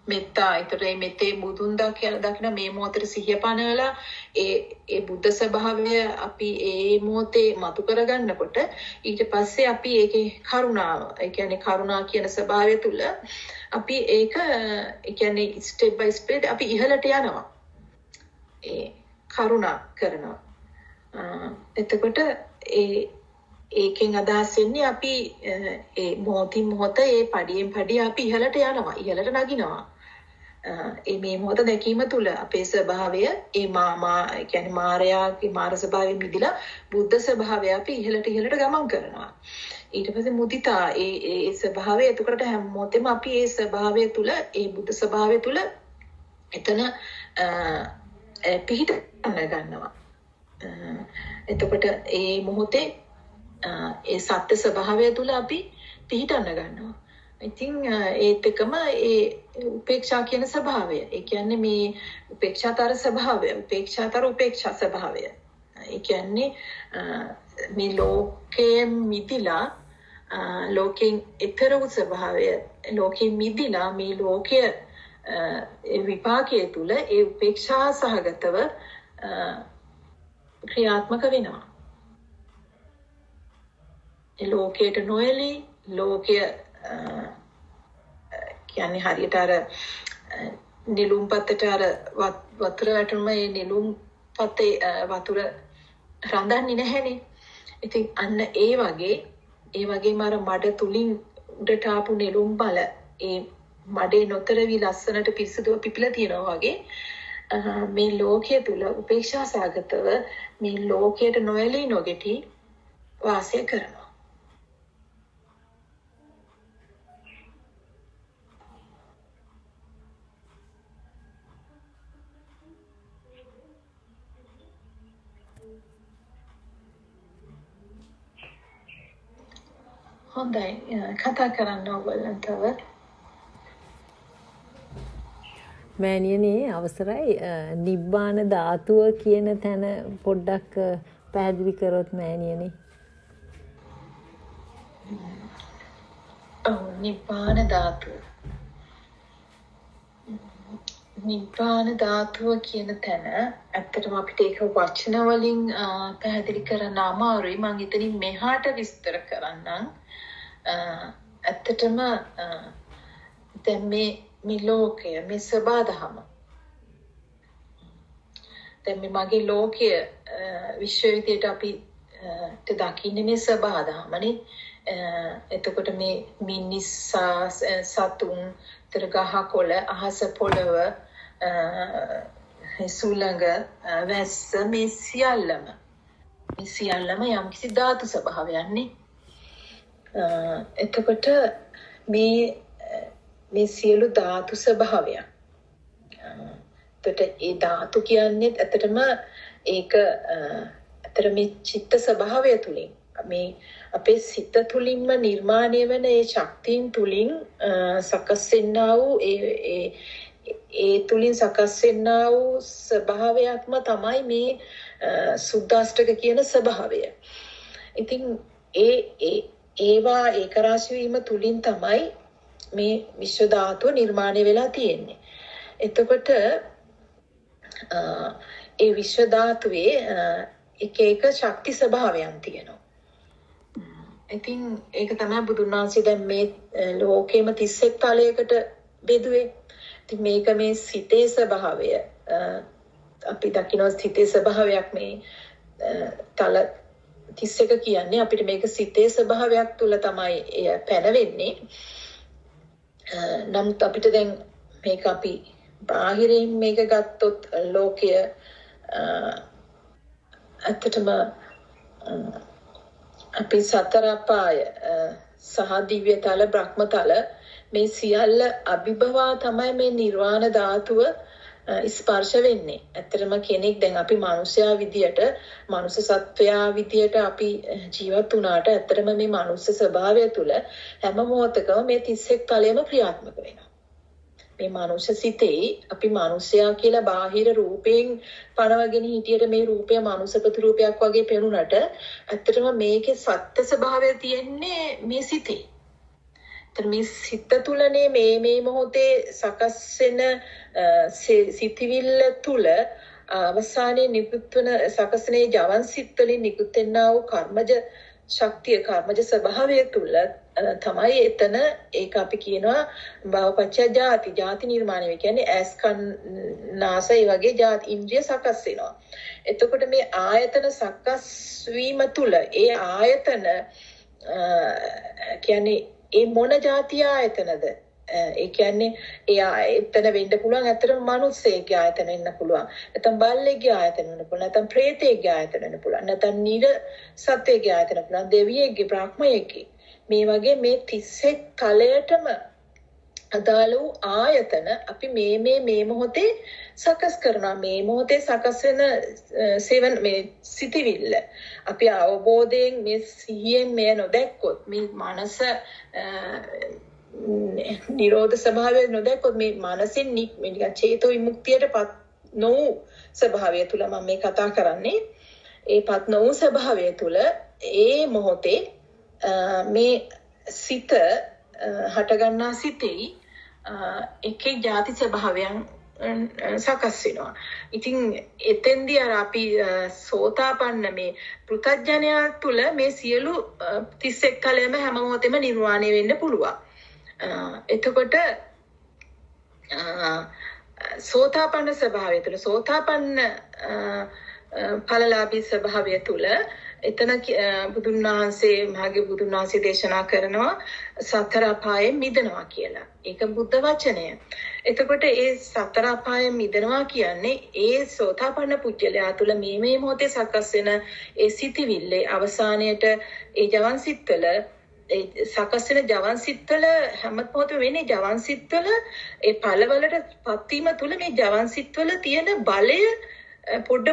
මෙත්තා ඒතර මෙතේ බුදුන් දකින මේ මොහොතේ සිහිය පනවලා ඒ බුද්ධ ස්වභාවය අපි ඒ මොහොතේ මතු කරගන්නකොට ඊට පස්සේ අපි ඒකේ කරුණාව ඒ කියන්නේ කරුණා කියන ස්වභාවය තුල අපි ඒක ඒ කියන්නේ ස්ටෙප් බයි ස්ටෙප් අපි ඉහළට යනවා ඒ කරුණා කරනවා එතකොට ඒකෙන් අදහස් වෙන්නේ අපි ඒ මොහොතින් මොහොත ඒ පඩියෙන් පඩිය අපි ඉහළට යනවා ඉහළට නගිනවා මේ මොහොත දැකීම තුළ අපේ ස්වභාවය ඒ කියන්නේ මායාවේ මාර ස්වභාවයෙන් මිදලා බුද්ධ ස්වභාවය අපි ඉහළට ගමන් කරනවා ඊට පස්සේ මුදිතා ඒ ස්වභාවය එතකොට හැම මොහොතෙම අපි ඒ ස්වභාවය තුළ ඒ බුද්ධ ස්වභාවය තුළ එතන පිහිට ගන්නවා එතකොට ඒ මොහොතේ ඒ සත්‍ය ස්වභාවය තුළ අපි පිහිටන්න ගන්නවා. ඉතින් ඒත් එකම ඒ උපේක්ෂා කියන ස්වභාවය. ඒ කියන්නේ මේ උපේක්ෂාතර ස්වභාවය, උපේක්ෂා ස්වභාවය. ඒ කියන්නේ මේ ලෝකයෙන් මිදිලා ලෝකයෙන් ඈතර වූ ස්වභාවය, ලෝකයෙන් මිදිලා මේ ලෝකයේ විපාකයේ තුල ඒ උපේක්ෂා සහගතව ක්‍රියාත්මක වෙනවා. ලෝකයට නොයලී ලෝකය කියන්නේ හරියට අර නිලුම් පතට අර වතුර වැටුනම ඒ නිලුම් පතේ වතුර රඳන්නේ නැහැනේ. ඉතින් අන්න ඒ වගේම අර මඩ තුලින් උඩට ආපු නිලුම් බල ඒ මඩේ නොතරවි ලස්සනට පිරිසිදුව පිපිලා තියෙනවා වගේ මේ ලෝකයේ තුල උපේක්ෂා සාගතව මේ ලෝකයට නොයලී නොගෙටි වාසය කරනවා. හොඳයි කතා කරන්න ඕගොල්ලන් තව මෑණියනි අවසරයි නිබ්බාන ධාතුව කියන තැන පොඩ්ඩක් පැහැදිලි කරොත් මෑණියනි. නිබ්බාන ධාතුව කියන තැන ඇත්තටම අපිට ඒක වචන වලින් පැහැදිලි කරන්න අමාරුයි. මම එතනින් මෙහාට විස්තර කරන්නම්. ඇත්තටම දැන් මේ ලෝකය මේ සබාධම දැන් මේ මගේ ලෝකය විශ්ව විද්‍යාවට අපි දකින්නේ මේ සබාධමනේ එතකොට මේ මිනිසා සතුන් තර ගහ කොළ අහස පොළව සුළඟ වැස්ස මේ සියල්ලම යම්කිසි ධාතු ස්වභාවයන්නේ එතකොට මේ සියලු ධාතු ස්වභාවයන්. එතකොට ඒ ධාතු කියන්නේ ඇත්තටම ඒක ඇත්තට මේ චිත්ත ස්වභාවය තුලින් මේ අපේ සිත තුලින්ම නිර්මාණය වෙන ඒ ශක්තියින් තුලින් සකස් වෙනා වූ ඒ තුලින් සකස් වෙනා වූ ස්වභාවයක්ම තමයි මේ සුද්දාෂ්ටක කියන ස්වභාවය. ඉතින් ඒවා ඒකරාශී වීම තුලින් තමයි මේ විශ්ව ධාතුව නිර්මාණය වෙලා තියෙන්නේ. එතකොට ඒ විශ්ව ධාතුවේ එක ශක්ති ස්වභාවයන් තියෙනවා. ඉතින් ඒක තමයි බුදුන් වහන්සේ දැන් මේ ලෝකෙම 31 තලයකට බෙදුවේ. ඉතින් මේක මේ සිතේ ස්වභාවය අපි දකිනවා සිතේ ස්වභාවයක් මේ තල 31 කියන්නේ අපිට මේක සිතේ ස්වභාවයක් තුල තමයි පැනවෙන්නේ. නමුත් අපිට දැන් මේක අපි බාහිරින් මේක ගත්තොත් ලෝකය ඇත්තටම අපි සතර අපාය සහ දිව්‍යතල බ්‍රහ්මතල මේ සියල්ල අභිභවා තමයි මේ නිර්වාණ ධාතුව ස්පර්ශ වෙන්නේ. ඇත්තටම කෙනෙක් දැන් අපි මනුෂ්‍යයා විදියට මනුෂ්‍ය සත්වයා විදියට අපි ජීවත් වුණාට ඇත්තටම මේ මනුෂ්‍ය ස්වභාවය තුළ හැම මොහොතකම මේ 31 තලයේම ක්‍රියාත්මක වෙනවා. මේ මනුෂ්‍ය සිතේ අපි මනුෂ්‍යයා කියලා බාහිර රූපයෙන් පනවගෙන හිටියට මේ රූපය මනුෂ්‍ය ප්‍රතිරූපයක් වගේ පෙනුනට ඇත්තටම මේකේ සත්‍ය ස්වභාවය තියෙන්නේ මේ සිතේ. මේ සිත තුළනේ මේ මොහොතේ සකස් වෙන සිතවිල්ල තුළ අවසානයේ නිකුත් වෙන සකස්නේ ජවන් සිත් වලින් නිකුත් වෙනා වූ කර්මජ ශක්තිය කර්මජ ස්වභාවය තුළ තමයි එතන ඒක අපි කියනවා භවපච්චය ජාති නිර්මාණය වෙන්නේ. කියන්නේ ඇස් කන් නාසය වගේ ජාති ඉන්ද්‍රිය සකස් වෙනවා. එතකොට මේ ආයතන සකස් වීම තුළ ඒ ආයතන කියන්නේ ඒ මොන જાතිය ආයතනද? ඒ කියන්නේ එතන වෙන්න පුළුවන් ඇත්තටම මිනිස්සෙක්ගේ ආයතන වෙන්න පුළුවන්. නැත්නම් බල්ලෙක්ගේ ආයතන වෙන්න පුළුවන්. නැත්නම් ප්‍රේතයෙක්ගේ ආයතන වෙන්න පුළුවන්. නැත්නම් නිර සත්වයෙක්ගේ ආයතන වෙන්න පුළුවන්. දෙවියෙක්ගේ බ්‍රහ්මයෙක්ගේ. මේ වගේ මේ 31 තලයටම අදාළ වූ ආයතන අපි මේ මොහොතේ සකස් කරනවා. මේ මොහොතේ සකස් වෙන මේ සිටිවිල්ල අපි අවබෝධයෙන් මේ සිහියෙන් මේ නොදැක්කොත් මේ මනස නිරෝධ ස්වභාවය නොදැක්කොත් මේ මනසින් නිකන් චේතෝ විමුක්තියටපත් නොවු ස්වභාවය තුල මම මේ කතා කරන්නේ. ඒපත් නොවු ස්වභාවය තුල ඒ මොහොතේ මේ සිත හටගන්නා සිතේ එකේ ಜಾති ස්වභාවයන් සකස් වෙනවා. ඉතින් එතෙන්දී අර අපි සෝතාපන්න මේ පෘථග්ජනයා තුල මේ සියලු 31 කලයම හැම මොහොතෙම නිර්වාණය වෙන්න පුළුවන්. එතකොට සෝතාපන්න ස්වභාවය තුළ සෝතාපන්න ඵලලාභී ස්වභාවය තුළ එතන බුදුන් වහන්සේ දේශනා කරනවා සතර අපායෙන් මිදෙනවා කියලා. ඒක බුද්ධ වචනය. එතකොට ඒ සතර අපායෙන් මිදෙනවා කියන්නේ ඒ සෝතාපන්න පුජ්‍යලයා තුළ මේ මොහොතේ සකස් වෙන ඒ සිටිවිල්ලේ අවසානයේට ඒ ජවන් සිත්වල සකස් වෙන ජවන් සිත්වල හැම මොහොතෙම වෙන්නේ ජවන් සිත්වල ඒ ඵලවලට පත්වීම තුළ මේ ජවන් සිත්වල තියෙන බලය පොඩ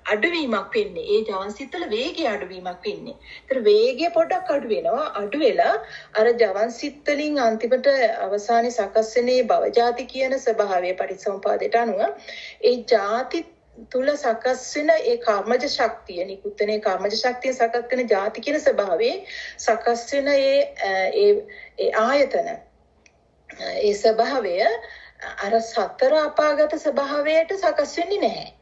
අඩුවීමක් වෙන්නේ. ඒ ජවන් සිත්වල වේගය අඩුවීමක් වෙන්නේ. ඒතර වේගය පොඩක් අඩු වෙනවා. අඩු වෙලා අර ජවන් සිත් වලින් අන්තිමට අවසානයේ සකස් වෙනේ භවජාති කියන ස්වභාවය පරිසම්පාදයට අනුව ඒ ಜಾති තුල සකස් වෙන ඒ කර්මජ ශක්තිය නිකුත් වෙන කර්මජ ශක්තිය සකස් වෙන ಜಾති කියන ස්වභාවයේ සකස් වෙන ඒ ආයතන ඒ ස්වභාවය අර සතර අපාගත ස්වභාවයට සකස් වෙන්නේ නැහැ.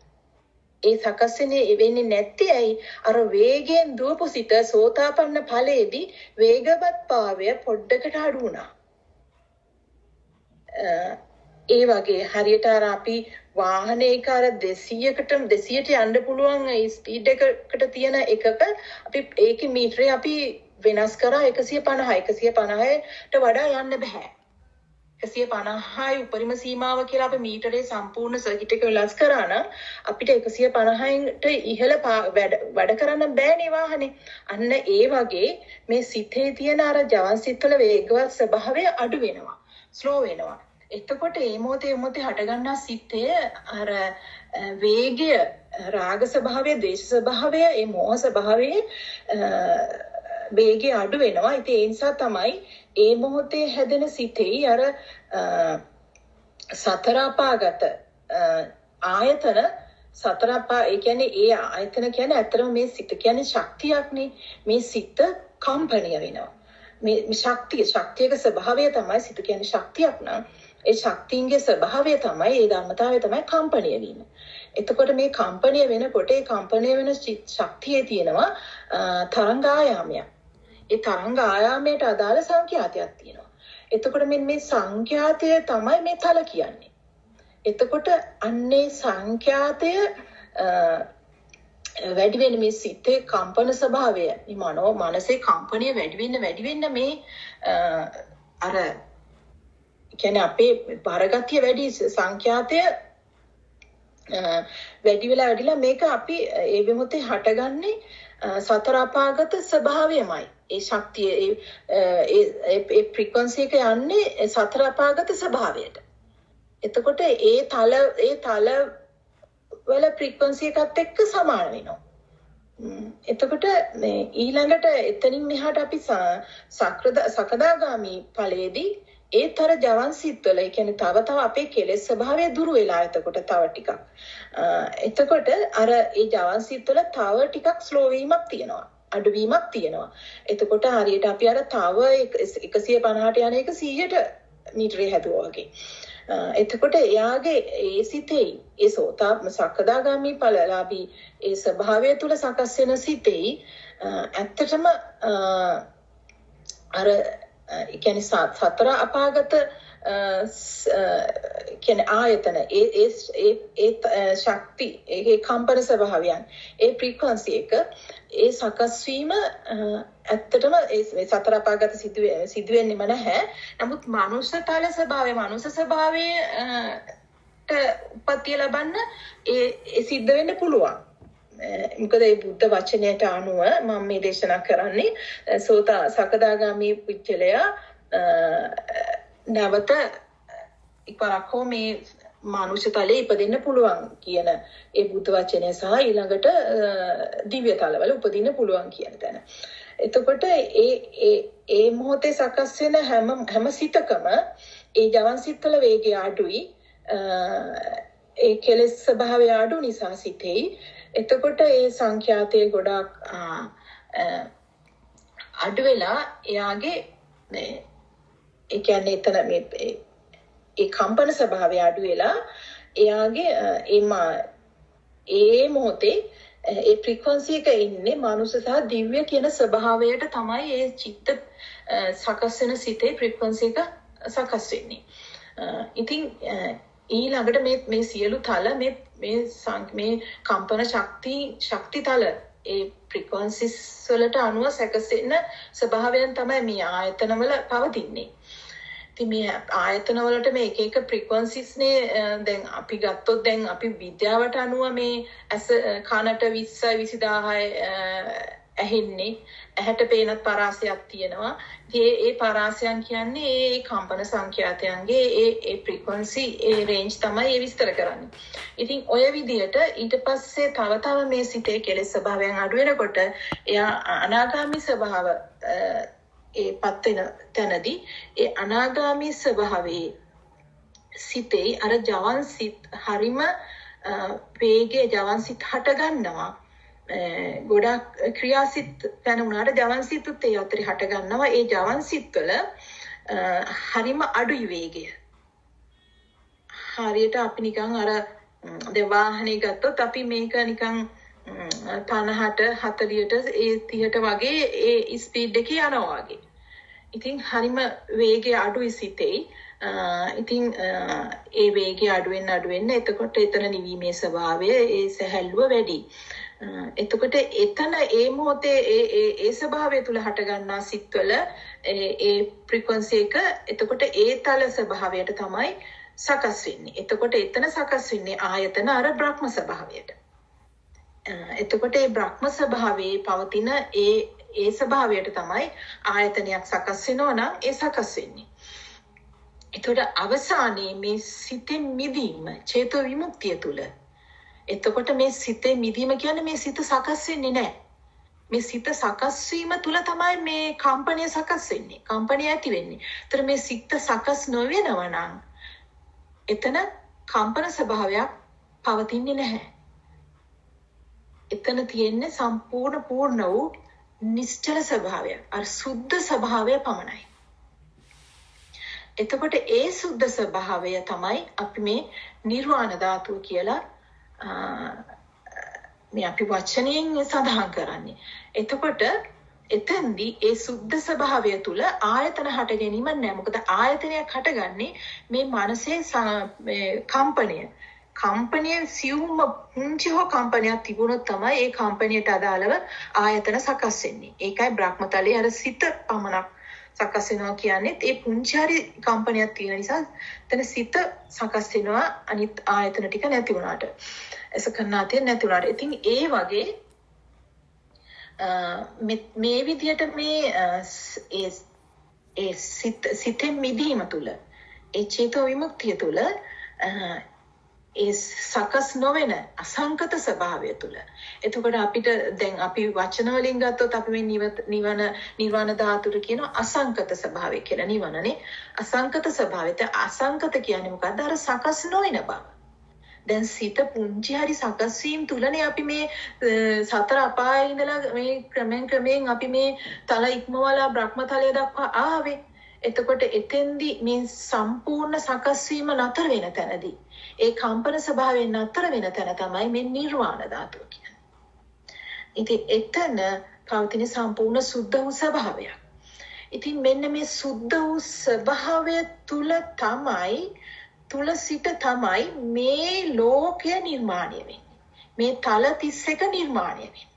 ඒ සකස් වෙන්නේ නැත්තේ ඇයි? අර වේගයෙන් දුවපු සිට සෝතාපන්න ඵලයේදී වේගවත් භාවය පොඩ්ඩකට අඩු වුණා. ඒ වගේ හරියට අර අපි වාහනයක අර 200ට යන්න පුළුවන් ස්පීඩ් එකකට තියෙන එකක අපි ඒකේ මීටරේ අපි වෙනස් කරා 150ට වඩා යන්න බෑ. 150යි උපරිම සීමාව කියලා අපි මීටරේ සම්පූර්ණ සර්කිට් එක වෙනස් කරා නම් අපිට 150ට ඉහළ වැඩ කරන්න බෑනේ වාහනේ. අන්න ඒ වගේ මේ සිතේ තියෙන අර ජවන් සිත්වල වේගවත් ස්වභාවය අඩු වෙනවා. ස්ලෝ වෙනවා. එතකොට මේ මොහොතේ හටගන්නා සිතේ අර වේගය රාග ස්වභාවය, ද්වේෂ ස්වභාවය, මේ මෝහ ස්වභාවයේ වේගය අඩු වෙනවා. ඉතින් ඒ නිසා තමයි ඒ මොහොතේ හැදෙන සිතේ අර සතර අපාගත ආයතන සතර අපා ඒ කියන්නේ ඒ ආයතන කියන්නේ ඇත්තටම මේ සිත කියන්නේ ශක්තියක්නේ. මේ සිත කම්පණය වෙනවා. මේ ශක්තියක ස්වභාවය තමයි සිත කියන්නේ ශක්තියක් නම් ඒ ශක්තියගේ ස්වභාවය තමයි ඒ ධර්මතාවය තමයි කම්පණය වීම. එතකොට මේ කම්පණය වෙනකොට ඒ කම්පණය වෙන ශක්තියේ තියෙනවා තරංග ආයාමයක්. ඒ තරංග ආයාමයට අදාළ සංඛ්‍යාතයක් තියෙනවා. එතකොට මේ සංඛ්‍යාතය තමයි මේ තල කියන්නේ. එතකොට අන්නේ සංඛ්‍යාතය වැඩි වෙන මේ සිතේ කම්පන ස්වභාවය මේ මනසේ කම්පණය වැඩි වෙන්න මේ අර කියන්නේ අපේ බරගතිය වැඩි සංඛ්‍යාතය වැඩිලා මේක අපි ඒ මොහොතේ හටගන්නේ සතර අපාගත ස්වභාවයමයි. ඒ ශක්තිය ඒ ෆ්‍රීකවන්සි එක යන්නේ සතර අපාගත ස්වභාවයට. එතකොට ඒ තල වල ෆ්‍රීකවන්සි එකත් එක්ක සමාන වෙනවා. එතකොට මේ ඊළඟට එතනින් මෙහාට අපි සකදාගාමි ඵලයේදී ඒතර ජවන් සිත්වල ඒ කියන්නේ තව අපේ කෙලෙස් ස්වභාවය දුරු වෙලා එතකොට තව ටිකක්. එතකොට අර ඒ ජවන් සිත්වල තව ටිකක් ස්ලෝ වීමක් තියෙනවා. අඩුවීමක් තියෙනවා. එතකොට හරියට අපි අර තව 150ට යන එක 100ට මීටරේ හැදුවා වගේ. එතකොට එයාගේ ඒ සිතේ ඒ සකදාගාමි ඵලලාභී ඒ ස්වභාවය තුල සකස් වෙන සිතේ ඇත්තටම අර කියන්නේ සතර අපාගත කියන්නේ ආයතන ඒ ශක්ති ඒ කම්පන ස්වභාවයන් ඒ ෆ්‍රීකවන්සි එක ඒ සකස් වීම ඇත්තටම ඒ සතර අපාගත සිදුවෙන්නේම නැහැ. නමුත් මනුෂ්‍යතල ස්වභාවය මනුෂ්‍ය ස්වභාවයට උපත්ති ලබන්න ඒ සිද්ධ වෙන්න පුළුවන්. මොකද මේ බුද්ධ වචනයට අනුව මම මේ දේශනා කරන්නේ සකදාගාමි පුච්චලයා නැවත එකවරක් හෝ මේ මානුෂ තලයේ ඉපදෙන්න පුළුවන් කියන ඒ බුද්ධ වචනය සහ ඊළඟට දිව්‍ය තලවල උපදින්න පුළුවන් කියන තැන. එතකොට ඒ මොහොතේ සකස් වෙන හැම සිතකම ඒ ජවන් සිත්වල වේගය අඩුයි. ඒ කෙලෙස් ස්වභාවය අඩු නිසා සිතෙයි. එතකොට ඒ සංඛ්‍යාතයේ ගොඩක් අඩු වෙලා එයාගේ ඒ කියන්නේ එතන මේ ඒ කම්පන ස්වභාවය අඩු වෙලා එයාගේ ඒ මොහොතේ ඒ ෆ්‍රීකවන්සි එක ඉන්නේ මනුෂ්‍ය සහ දිව්‍ය කියන ස්වභාවයට තමයි ඒ චිත්ත සකස් වෙන සිතේ ෆ්‍රීකවන්සි එක සකස් වෙන්නේ. ඉතින් ඊළඟට මේ සියලු තල මේ කම්පන ශක්ති තල ඒ ෆ්‍රීකවන්සිස් වලට අනුව සැකසෙන ස්වභාවයන් තමයි මේ ආයතනවල පවතින්නේ. ඉතින් මේ ආයතන වලට මේ එක ෆ්‍රීකවන්සිස් නේ දැන් අපි ගත්තොත් දැන් අපි විද්‍යාවට අනුව මේ කනට 20යි 20000යි ඇහෙන්නේ ඇහැට පේන පරාසයක් තියෙනවා. ඉතින් ඒ පරාසයන් කියන්නේ ඒ කම්පන සංඛ්‍යාතයන්ගේ ඒ ෆ්‍රීකවන්සි ඒ රේන්ජ් තමයි ඒ විස්තර කරන්නේ. ඉතින් ඔය විදිහට ඊට පස්සේ තව මේ සිතේ කෙලෙස් ස්වභාවයන් අඩු වෙනකොට එයා අනාගාමී ස්වභාව පත් වෙන තැනදී ඒ අනාගාමී ස්වභාවයේ සිතේ අර ජවන් සිත් හරිම වේගයේ ජවන් සිත් හට ගන්නවා. ගොඩක් ක්‍රියාසිත තැන උනාට ජවන් සිත්ුත් ඒ අතරේ හට ගන්නවා. ඒ ජවන් සිත්වල හරිම අඩුයි වේගය. හරියට අපි නිකන් අර දැන් වාහනේ ගත්තොත් අපි මේක නිකන් 50ට 40ට ඒ 30ට වගේ ඒ ස්පීඩ් එකේ යනවා වගේ. ඉතින් හරිම වේගය අඩුයි සිතේ. ඉතින් ඒ වේගය අඩු වෙන්න එතකොට එතන නිවීමේ ස්වභාවය ඒ සැහැල්ලුව වැඩි. එතකොට එතන ඒ මොහොතේ ඒ ස්වභාවය තුල හට ගන්නා සිත්වල ඒ ෆ්‍රීකවන්සි එක එතකොට ඒ තල ස්වභාවයට තමයි සකස් වෙන්නේ. එතකොට එතන සකස් වෙන්නේ ආයතන අර බ්‍රහ්ම ස්වභාවයට. එතකොට ඒ බ්‍රහ්ම ස්වභාවයේ පවතින ඒ ස්වභාවයට තමයි ආයතනයක් සකස් වෙනවා නම් ඒ සකස් වෙන්නේ. එතකොට අවසානයේ මේ සිතෙන් මිදීම චේතෝ විමුක්තිය තුල. එතකොට මේ සිතේ මිදීම කියන්නේ මේ සිත සකස් වෙන්නේ නැහැ. මේ සිත සකස් වීම තුල තමයි මේ කම්පණය සකස් වෙන්නේ. කම්පණය ඇති වෙන්නේ. ඒතර මේ සිත සකස් නොවෙනවා නම් එතන කම්පන ස්වභාවයක් පවතින්නේ නැහැ. එතන තියෙන්නේ සම්පූර්ණ පූර්ණ වූ නිශ්චල ස්වභාවය. අර සුද්ධ ස්වභාවය පමණයි. එතකොට ඒ සුද්ධ ස්වභාවය තමයි අපි මේ නිර්වාණ ධාතුව කියලා මේ අපි වචනයෙන් සඳහන් කරන්නේ. එතකොට එතෙන්දී ඒ සුද්ධ ස්වභාවය තුල ආයතන හට ගැනීම නැහැ. මොකද ආයතනයක් හටගන්නේ මේ මනසේ කම්පනය. කම්පනයේ සියුම්ම පුංචි හෝ කම්පනයක් තිබුණොත් තමයි ඒ කම්පනයට අදාළව ආයතන සකස් වෙන්නේ. ඒකයි බ්‍රහ්මතලයේ අර සිත පමණක් සකස් වෙනවා කියන්නේ ඒ පුංචි හරි කම්පනයක් තියෙන නිසා එතන සිත සකස් වෙනවා අනිත් ආයතන ටික නැති වුණාට. එසකන්නාතිය නැති වුණාට. ඉතින් ඒ වගේ මේ විදියට මේ ඒ සිතෙන් මිදීම තුළ ඒ චේතෝ විමුක්තිය තුළ ඒ සකස් නොවන අසංකත ස්වභාවය තුළ එතකොට අපිට දැන් අපි වචන වලින් ගත්තොත් අපි මේ නිවන ධාතුර කියන අසංකත ස්වභාවය කියලා නිවනනේ අසංකත ස්වභාවයට අසංකත කියන්නේ මොකද්ද අර සකස් නොවන බව දැන් සිත පුංචි හරි සකස් වීම තුලනේ අපි මේ සතර අපායේ ඉඳලා මේ ක්‍රමෙන් අපි මේ තල ඉක්මවලා බ්‍රහ්මතලය දක්වා ආවේ එතකොට එතෙන්දි මේ සම්පූර්ණ සකස් වීම නතර වෙන තැනදී ඒ කම්පන ස්වභාවයෙන් නතර වෙන තැන තමයි මේ නිර්වාණ ධාතුව කියන්නේ. ඉතින් එතන පවතින සම්පූර්ණ සුද්ධ වූ ස්වභාවයක්. ඉතින් මෙන්න මේ සුද්ධ වූ ස්වභාවය තුල සිට තමයි මේ ලෝකය නිර්මාණය වෙන්නේ. මේ තල 31 නිර්මාණය වෙන්නේ.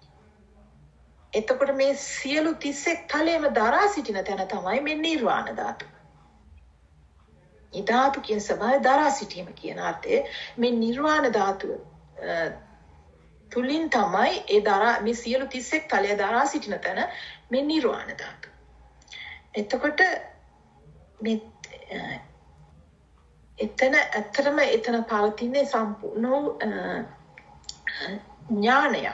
එතකොට මේ සියලු 31 තලයේම දරා සිටින තැන තමයි මේ නිර්වාණ ධාතුව. ඒ ධාතු කියන ස්වභාවය දරා සිටීම කියන අර්ථය මේ නිර්වාණ ධාතුව තුලින් තමයි මේ සියලු 31 තලය දරා සිටින තැන මේ නිර්වාණ ධාතුව. එතකොට මේ එතන පවතින සම්පූර්ණ ඥානය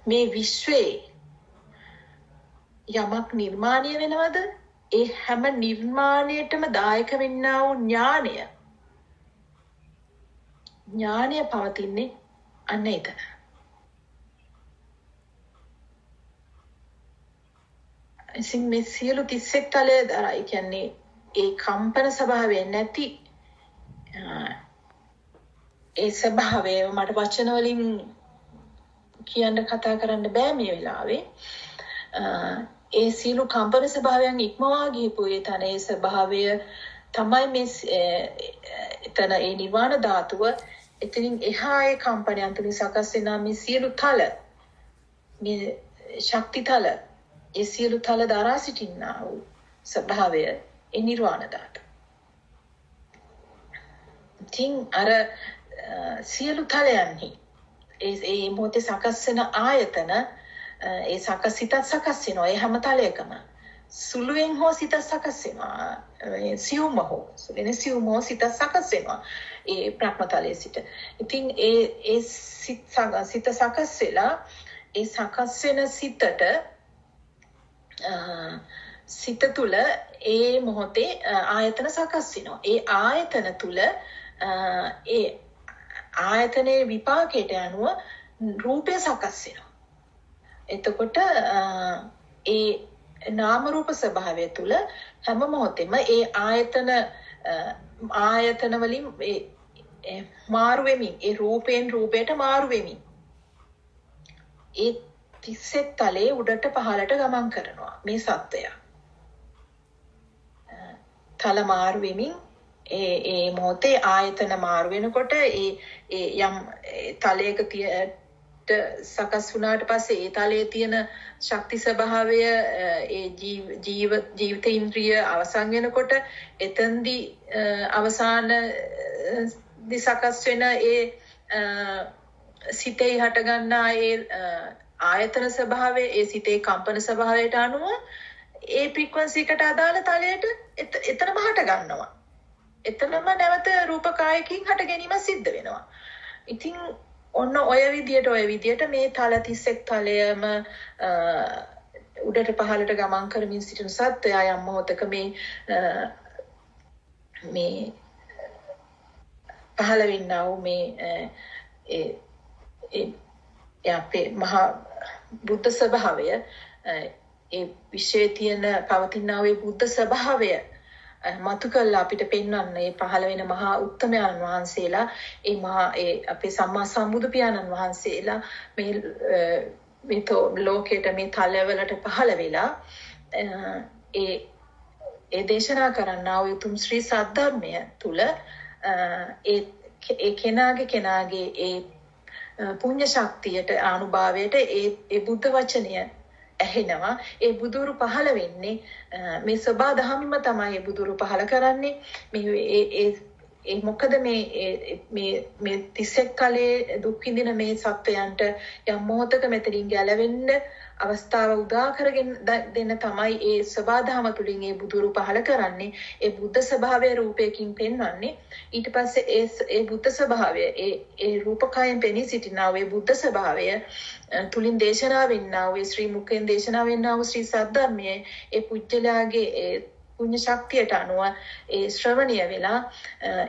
මේ විශ්වයේ යමක් නිර්මාණය වෙනවද ඒ හැම නිර්මාණයටම දායක වෙන්නා වූ ඥානය පවතින්නේ අන්න එතන. ඉතින් මේ සියලු 31 තලය දරයි කියන්නේ ඒ කම්පන ස්වභාවයෙන් නැති ඒ ස්වභාවය මට වචන වලින් කියන්න කතා කරන්න බෑ මේ වෙලාවේ. ඒ සියලු කම්පන ස්වභාවයන් ඉක්මවා ගිහපු ඒ තනේ ස්වභාවය තමයි මේ එතන ඒ නිර්වාණ ධාතුව එතනින් එහා ඒ කම්පනයන් තුලින් සකස් වෙන මේ සියලු තල මේ ශක්ති තල ඒ සියලු තල දරා සිටින්නා වූ ස්වභාවය ඒ නිර්වාණ ධාතුව. ඉතින් අර සියලු තලයන්හි ඒ මොහොතේ සකස් වෙන ආයතන ඒ සිතත් සකස් වෙනවා ඒ හැම තලයකම සුළුෙන් හෝ සිත සකස් වෙනවා සියුම්ම හෝ සිත සකස් වෙනවා ඒ ප්‍රඥාතලයේ සිට. ඉතින් ඒ සිත සකස් වෙලා ඒ සකස් වෙන සිත තුළ ඒ මොහොතේ ආයතන සකස් වෙනවා. ඒ ආයතන තුළ ඒ ආයතනයේ විපාකයට අනුව රූපය සකස් වෙනවා. එතකොට ඒ නාම රූප ස්වභාවය තුළ හැම මොහොතෙම ඒ ආයතන වලින් මාරු වෙමින් ඒ රූපයෙන් රූපයට මාරු වෙමින් ඒ 31 තලයේ උඩට පහළට ගමන් කරනවා මේ සත්වය. තල මාරු වෙමින් ඒ මොහොතේ ආයතන මාරු වෙනකොට ඒ යම් තලයක සකස් වුණාට පස්සේ ඒ තලයේ තියෙන ශක්ති ස්වභාවය ඒ ජීවිත ඉන්ද්‍රිය අවසන් වෙනකොට එතෙන්දී අවසාන සකස් වෙන ඒ සිතේ හට ගන්නා ඒ ආයතන ස්වභාවය ඒ සිතේ කම්පන ස්වභාවයට අනුව ඒ ෆ්‍රීකවන්සි එකට අදාළ තලයට එතනම හට ගන්නවා. එතනම නැවත රූප කායකින් හට ගැනීම සිද්ධ වෙනවා. ඉතින් ඔන්න ඔය විදියට මේ තල 31 තලයම උඩට පහළට ගමන් කරමින් සිටින සත්වයා යම් මොහොතක මේ පහළ වෙන්නා වූ මේ අපේ මහා බුද්ධ ස්වභාවය ඒ විශ්වයේ තියෙන පවතිනා වූ බුද්ධ ස්වභාවය මතු කළා අපිට පෙන්වන්නේ පහළ වෙන මහා උත්තමයන් වහන්සේලා ඒ අපේ සම්මා සම්බුදු පියාණන් වහන්සේලා මේ ලෝකයට මේ තලවලට පහළ වෙලා ඒ දේශනා කරන්නා වූ උතුම් ශ්‍රී සද්ධර්මය තුල ඒ කෙනාගේ ඒ පුණ්‍ය ශක්තියට අනුභවයට ඒ බුද්ධ වචනය ඇහෙනවා. ඒ බුදුරු පහළ වෙන්නේ මේ සබා දහමින්ම තමයි ඒ බුදුරු පහළ කරන්නේ. මේ ඒ මොකද මේ 31 කලේ දුක් විඳින මේ සත්වයන්ට යම් මොහොතක මෙතනින් ගැලවෙන්න අවස්ථාව උදා කරගෙන දෙන්න තමයි ඒ සබාධම තුලින් ඒ බුදුරු පහල කරන්නේ. ඒ බුද්ධ ස්වභාවය රූපයකින් පෙන්වන්නේ. ඊට පස්සේ ඒ බුද්ධ ස්වභාවය ඒ රූපකයෙන් පෙනී සිටිනා ඒ බුද්ධ ස්වභාවය තුලින් දේශනා වෙන්නා වූ ශ්‍රී මුඛයෙන් දේශනා වෙන්නා වූ ශ්‍රී සද්ධර්මයේ ඒ පුජ්‍යලයාගේ ඒ පුණ්‍ය ශක්තියට අනුව ඒ ශ්‍රවණය වෙලා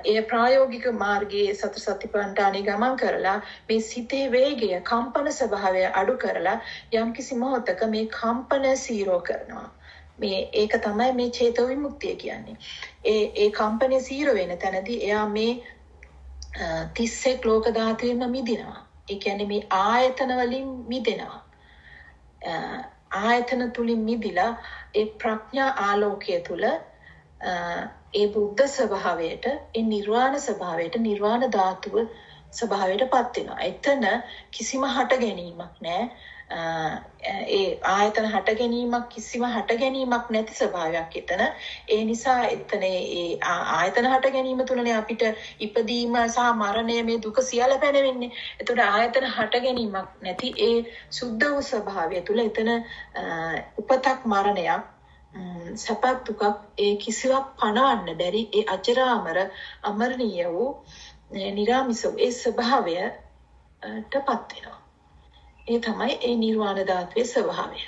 ඒ ප්‍රායෝගික මාර්ගයේ සතර සතිපට්ඨානෙ ගමන් කරලා මේ සිතේ වේගය කම්පන ස්වභාවය අඩු කරලා යම්කිසි මොහොතක මේ කම්පන සීරෝ කරනවා. මේ ඒක තමයි මේ චේතෝ විමුක්තිය කියන්නේ. ඒ කම්පනේ සීරෝ වෙන තැනදී එයා මේ 31 ලෝක ධාතුවෙන්ම මිදිනවා. ඒ කියන්නේ මේ ආයතන වලින් මිදෙනවා. ආයතන තුලින් මිදිලා ඒ ප්‍රඥා ආලෝකය තුල ඒ බුද්ධ ස්වභාවයට ඒ නිර්වාණ ස්වභාවයට නිර්වාණ ධාතුව ස්වභාවයටපත් වෙනවා. එතන කිසිම හට ගැනීමක් නැහැ. ඒ ආයතන හට ගැනීමක් කිසිම හට ගැනීමක් නැති ස්වභාවයක් එතන. ඒ නිසා එතන ඒ ආයතන හට ගැනීම තුලනේ අපිට ඉපදීම සහ මරණය මේ දුක සියල්ල පැනවෙන්නේ. එතකොට ආයතන හට ගැනීමක් නැති ඒ සුද්ධ වූ ස්වභාවය තුල එතන උපතක් මරණයක් සපක් දුකක් ඒ කිසිවක් පණවන්න බැරි ඒ අජරාමර අමරණීය වූ නිරාමිස ඒ ස්වභාවයටපත් වෙනවා. ඒ තමයි ඒ නිර්වාණ ධාතුවේ ස්වභාවය.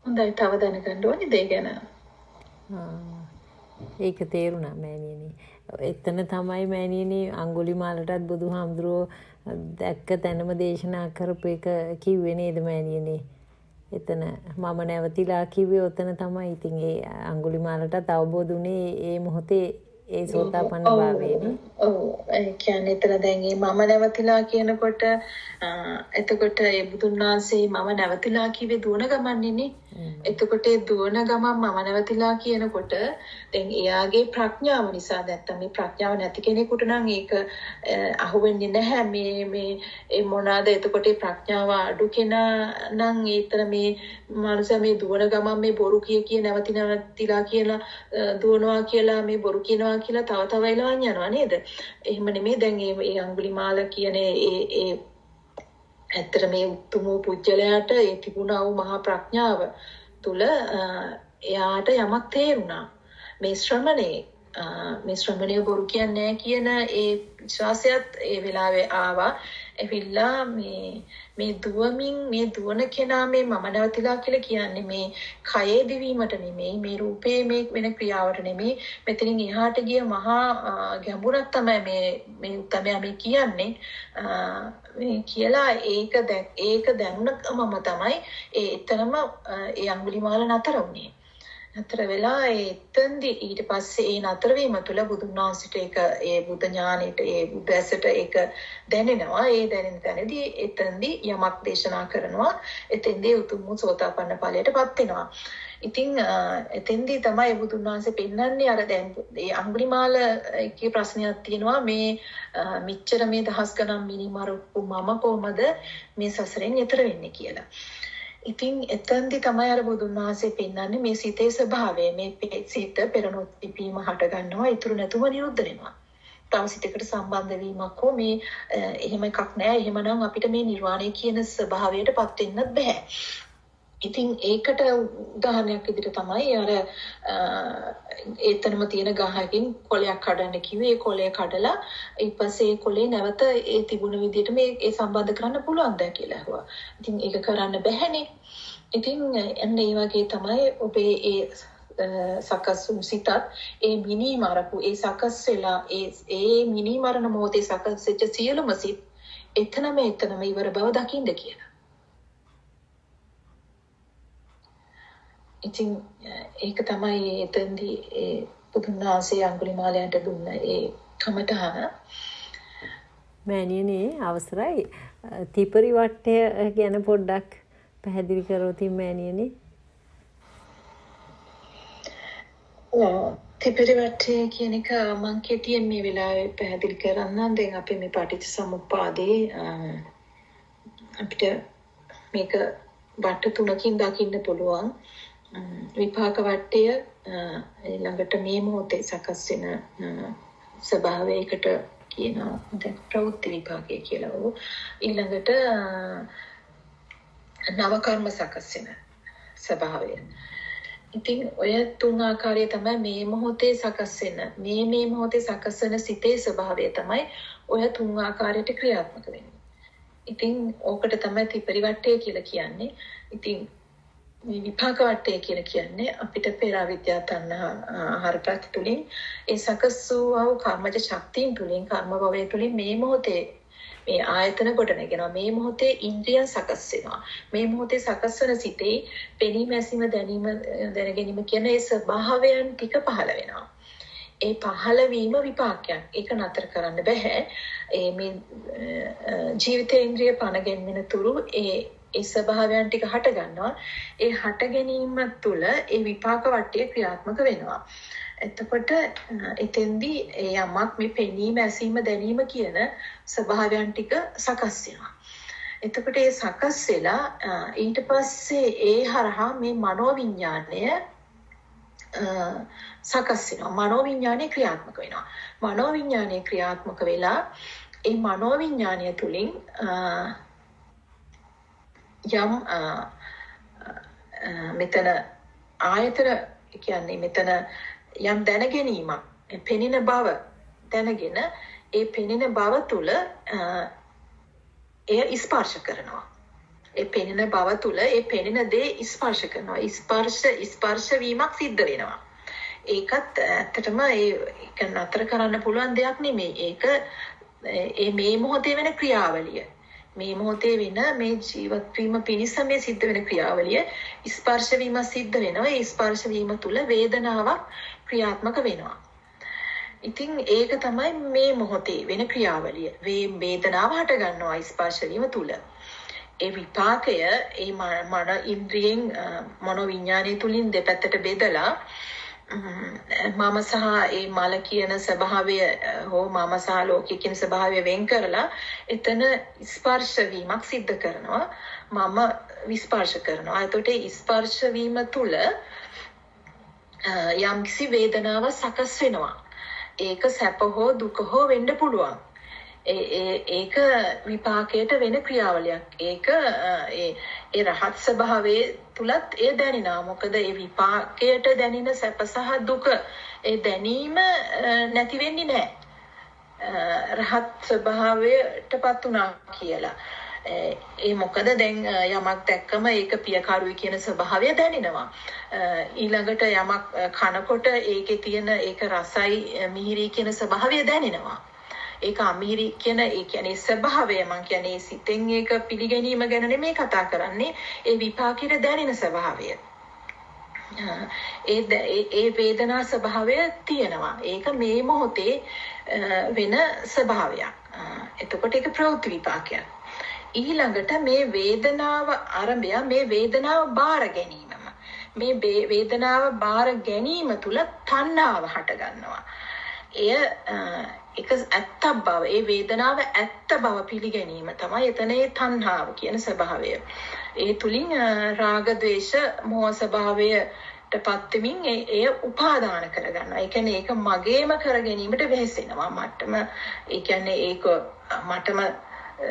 හොඳයි තව දැනගන්න ඕනේ දේ ගැන. ඒක තේරුණා මෑණියනි. එතන තමයි මෑණියනි අඟුලිමාලටත් බුදුහාමුදුරුවෝ දැක්ක තැනම දේශනා කරපු එක කිව්වේ නේද මෑණියනි? එතන මම නැවතිලා කිව්වේ ඔතන තමයි. ඉතින් ඒ අඟුලිමාලටත් අවබෝධ වුණේ ඒ මොහොතේ ඒ සෝතාපන්න භාවයේනේ. ඔව් ඒ කියන්නේ එතන දැන් මේ මම නැවතිලා කියනකොට එතකොට ඒ බුදුන් වහන්සේ මම නැවතිලා කිව්වේ දුවන ගමන්නේනේ. එතකොට ඒ දුවන ගමන් මම නැවතිලා කියනකොට දැන් එයාගේ ප්‍රඥාව නිසා නැත්තම් මේ ප්‍රඥාව නැති කෙනෙකුට නම් ඒක අහුවෙන්නේ නැහැ. මේ මොනවාද එතකොට ඒ ප්‍රඥාව අඩු කෙනා නම් ඒතර මේ මනුස්සයා මේ දුවන ගමන් මේ බොරු කිය නැවතිලා කියලා දුවනවා කියලා මේ බොරු කියනවා කියලා තව එලවන් යනවා නේද? එහෙම නෙමෙයි. දැන් මේ අඟුලිමාල කියන ඒ ඇත්තට මේ උතුම් පුජ්‍යලයට ඒ තිබුණා වූ මහා ප්‍රඥාව තුල එයාට යමක් තේරුණා. මේ ශ්‍රමණේ බොරු කියන්නේ කියන ඒ විශ්වාසයත් ඒ වෙලාවේ ආවා. එවිලා මේ දුවන කෙනා මේ මම නැවතිලා කියලා කියන්නේ මේ කයේ දිවීමට නෙමෙයි, මේ රූපේ මේ වෙන ක්‍රියාවට නෙමෙයි. මෙතනින් එහාට ගිය මහා ගැඹුරක් තමයි මේ තමයි මේ කියන්නේ. මේ කියලා ඒක දැනුණකම තමයි එතනම ඒ අඟුලිමාල නතර වුණේ. නතර වෙලා එතෙන්දී ඊට පස්සේ ඒ නතර වීම තුළ බුදුන් වහන්සේට ඒක ඒ බුද්ධ ඥානෙට ඒ බුද්ධ ඇසට ඒක දැනෙනවා. ඒ දැනෙන තැනදී එතෙන්දී යමක් දේශනා කරනවා. එතෙන්දී උතුම් සෝතාපන්න ඵලයටපත් වෙනවා. ඉතින් එතෙන්දී තමයි බුදුන් වහන්සේ පෙන්වන්නේ අර දැන් ඒ අඟුලිමාල එකේ ප්‍රශ්නයක් තියෙනවා මේ මෙච්චර මේ දහස් ගණන් මිනිමරුප්පු මම කොහමද මේ සසරෙන් එතර වෙන්නේ කියලා. ඉතින් එතෙන්දී තමයි අර බුදුන් වහන්සේ පෙන්වන්නේ මේ සිතේ ස්වභාවය. මේ සිත පෙරණොත් පිපීම හට ගන්නවා, ඉතුරු නැතුව නිරුද්ධ වෙනවා. තව සිතකට සම්බන්ධ වීමක් හෝ මේ එහෙම එකක් නැහැ. එහෙමනම් අපිට මේ නිර්වාණය කියන ස්වභාවයටපත් වෙන්නත් බෑ. ඉතින් ඒකට උදාහරණයක් විදිහට තමයි අර එතනම තියෙන ගහකින් කොළයක් කඩන්න කිව්වේ. ඒ කොළය කඩලා ඊට පස්සේ ඒ කොළේ නැවත ඒ තිබුණ විදිහට ඒ සම්බන්ධ කරන්න පුළුවන්ද කියලා අහුවා. ඉතින් ඒක කරන්න බැහැනේ. ඉතින් එන්න ඒ වගේ තමයි ඔබේ ඒ සකස් සිතත් ඒ මිනි මරපු ඒ සකස් වෙලා ඒ මිනි මරණ මොහොතේ සකස් වෙච්ච සියලුම සිත් එතනම ඉවර බව දකින්න කියලා. ඉතින් ඒක තමයි එතෙන්දී ඒ බුදුන් වහන්සේ අඟුලිමාලයන්ට දුන්න ඒ කමඨහන. මෑණියනි අවසරයි ත්‍රිපරිවට්ටය ගැන පොඩ්ඩක් පැහැදිලි කරොත් මෑණියනි. ත්‍රිපිටකය කියන එක මම කෙටියෙන් මේ වෙලාවේ පැහැදිලි කරන්නම්. දැන් අපි මේ පටිච්චසමුප්පාදේ අපිට මේක වට තුනකින් දකින්න පුළුවන්. විපාක වටය ඊළඟට මේ මොහොතේ සකස් වෙන ස්වභාවයකට කියනවා දැන් ප්‍රවෘත්ති විපාකය කියලා. ඊළඟට නව කර්ම සකස් වෙන ස්වභාවය. ඉතින් ඔය තුන් ආකාරය තමයි මේ මොහොතේ සකස් වෙන මේ මොහොතේ සකස් වෙන සිතේ ස්වභාවය තමයි ඔය තුන් ආකාරයට ක්‍රියාත්මක වෙන්නේ. ඉතින් ඕකට තමයි ත්‍රිපරිවට්ටය කියලා කියන්නේ. ඉතින් මේ විපාක වට්ටය කියලා කියන්නේ අපිට පෙර අවිද්‍යාව තණ්හා ආහාර ප්‍රත්‍ය තුලින් ඒ සකස් වූ කර්මජ ශක්තියින් තුලින් කර්ම භවය තුලින් මේ මොහොතේ මේ ආයතන කොට නැගෙනවා. මේ මොහොතේ ඉන්ද්‍රියන් සකස් වෙනවා. මේ මොහොතේ සකස් වෙන සිතේ පෙනීම ඇසීම දැනීම දැනගැනීම කියන ඒ ස්වභාවයන් ටික පහළ වෙනවා. ඒ පහළ වීම විපාකයක්. ඒක නතර කරන්න බෑ. මේ ජීවිතේන්ද්‍රිය පණ ගැන්වෙන තුරු ඒ ස්වභාවයන් ටික හට ගන්නවා. ඒ හට ගැනීම තුළ ඒ විපාක වට්ටිය ක්‍රියාත්මක වෙනවා. එතකොට එතෙන්දී යමක් මේ පෙනීම ඇසීම දැනීම කියන ස්වභාවයන් ටික සකස් වෙනවා. එතකොට ඒ සකස් වෙලා ඊට පස්සේ ඒ හරහා මේ මනෝවිඤ්ඤාණය සකස් වෙනවා. මනෝවිඤ්ඤාණය ක්‍රියාත්මක වෙනවා. මනෝවිඤ්ඤාණය ක්‍රියාත්මක වෙලා ඒ මනෝවිඤ්ඤාණය තුලින් යම් මෙතන ආයතන කියන්නේ මෙතන යම් දැනගැනීමක් පෙනෙන බව දැනගෙන ඒ පෙනෙන බව තුල එය ස්පර්ශ කරනවා. ඒ පෙනෙන බව තුල ඒ පෙනෙන දේ ස්පර්ශ කරනවා. ස්පර්ශ වීමක් සිද්ධ වෙනවා. ඒකත් ඇත්තටම ඒක නතර කරන්න පුළුවන් දෙයක් නෙමෙයි. ඒක මේ මොහොතේ වෙන ක්‍රියාවලිය. මේ මොහොතේ වෙන මේ ජීවත් වීම පිණිස මේ සිද්ධ වෙන ක්‍රියාවලිය ස්පර්ශ වීම සිද්ධ වෙනවා. ඒ ස්පර්ශ වීම තුල වේදනාවක් ක්‍රියාත්මක වෙනවා. ඉතින් ඒක තමයි මේ මොහොතේ වෙන ක්‍රියාවලිය. වේදනාව හට ගන්නවා ස්පර්ශ වීම තුල. ඒ විපාකය ඒ මන ඉන්ද්‍රියෙන් මනෝවිඤ්ඤාණය තුලින් දෙපැත්තට බෙදලා මම සහ ඒ මල කියන ස්වභාවය හෝ මම සහ ලෝකයේ කියන ස්වභාවය වෙන් කරලා එතන ස්පර්ශ වීමක් සිද්ධ කරනවා. මම විස්පර්ශ කරනවා. එතකොට ඒ ස්පර්ශ වීම තුල යම්කිසි වේදනාවක් සකස් වෙනවා. ඒක සැප හෝ දුක හෝ වෙන්න පුළුවන්. ඒක විපාකයට වෙන ක්‍රියාවලියක්. ඒක ඒ රහත් ස්වභාවයේ තුලත් ඒ දැනෙනවා. මොකද ඒ විපාකයට දැනෙන සැප සහ දුක ඒ දැනීම නැති වෙන්නේ නැහැ. රහත් ස්වභාවයටපත් උනා කියලා. ඒ මොකද දැන් යමක් දැක්කම ඒක පියකරුයි කියන ස්වභාවය දැනෙනවා. ඊළඟට යමක් කනකොට ඒකේ තියෙන ඒක රසයි මිහිරි කියන ස්වභාවය දැනෙනවා. ඒක අමිහිරි කියන ඒ කියන්නේ ස්වභාවය මම කියන්නේ සිතෙන් ඒක පිළිගැනීම ගැන නෙමෙයි කතා කරන්නේ. ඒ විපාකයේ දැනෙන ස්වභාවය. ඒ වේදනා ස්වභාවය තියෙනවා. ඒක මේ මොහොතේ වෙන ස්වභාවයක්. එතකොට ඒක ප්‍රවෘත්ති විපාකයක්. ඊළඟට මේ වේදනාව ආරම්භය මේ වේදනාව බාර ගැනීමම. මේ වේදනාව බාර ගැනීම තුල තණ්හාව හට ගන්නවා. එය එක ඇත්ත බව, ඒ වේදනාව ඇත්ත බව පිළිගැනීම තමයි එතන ඒ තණ්හාව කියන ස්වභාවය. ඒ තුලින් රාග, ද්වේෂ, මෝහ ස්වභාවයටපත් වෙමින් එය උපාදාන කරගන්නවා. ඒ කියන්නේ ඒක මගේම කර ගැනීමට වෙහෙසෙනවා. මටම ඒ කියන්නේ ඒක මටම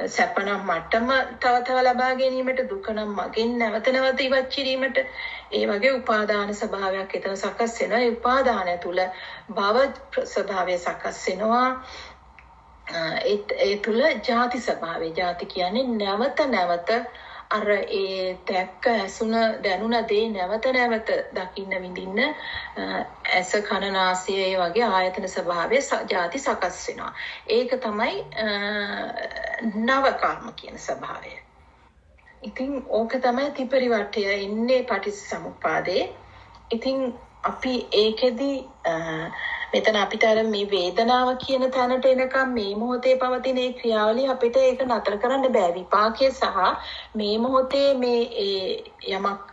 සැපනම් මටම තව ලබා ගැනීමට, දුකනම් මගෙන් නැවත නැවත ඉවත් කිරීමට ඒ වගේ උපාදාන ස්වභාවයක් එතන සකස් වෙනවා. ඒ උපාදානය තුල භව ස්වභාවය සකස් වෙනවා. ඒ තුල ජාති ස්වභාවය. ජාති කියන්නේ නැවත නැවත අර ඒ දැක්ක ඇසුන දැනුණ දේ නැවත නැවත දකින්න විඳින්න ඇස කන නාසය ඒ වගේ ආයතන ස්වභාවය ජාති සකස් වෙනවා. ඒක තමයි නව කර්ම කියන ස්වභාවය. ඉතින් ඕක තමයි ත්‍රිපරිවට්ටය ඉන්නේ පටිච්චසමුප්පාදේ. ඉතින් අපි ඒකෙදි මෙතන අපිට අර මේ වේදනාව කියන තැනට එනකම් මේ මොහොතේ පවතින ඒ ක්‍රියාවලිය අපිට ඒක නතර කරන්න බෑ. විපාකයේ සහ මේ මොහොතේ මේ යමක්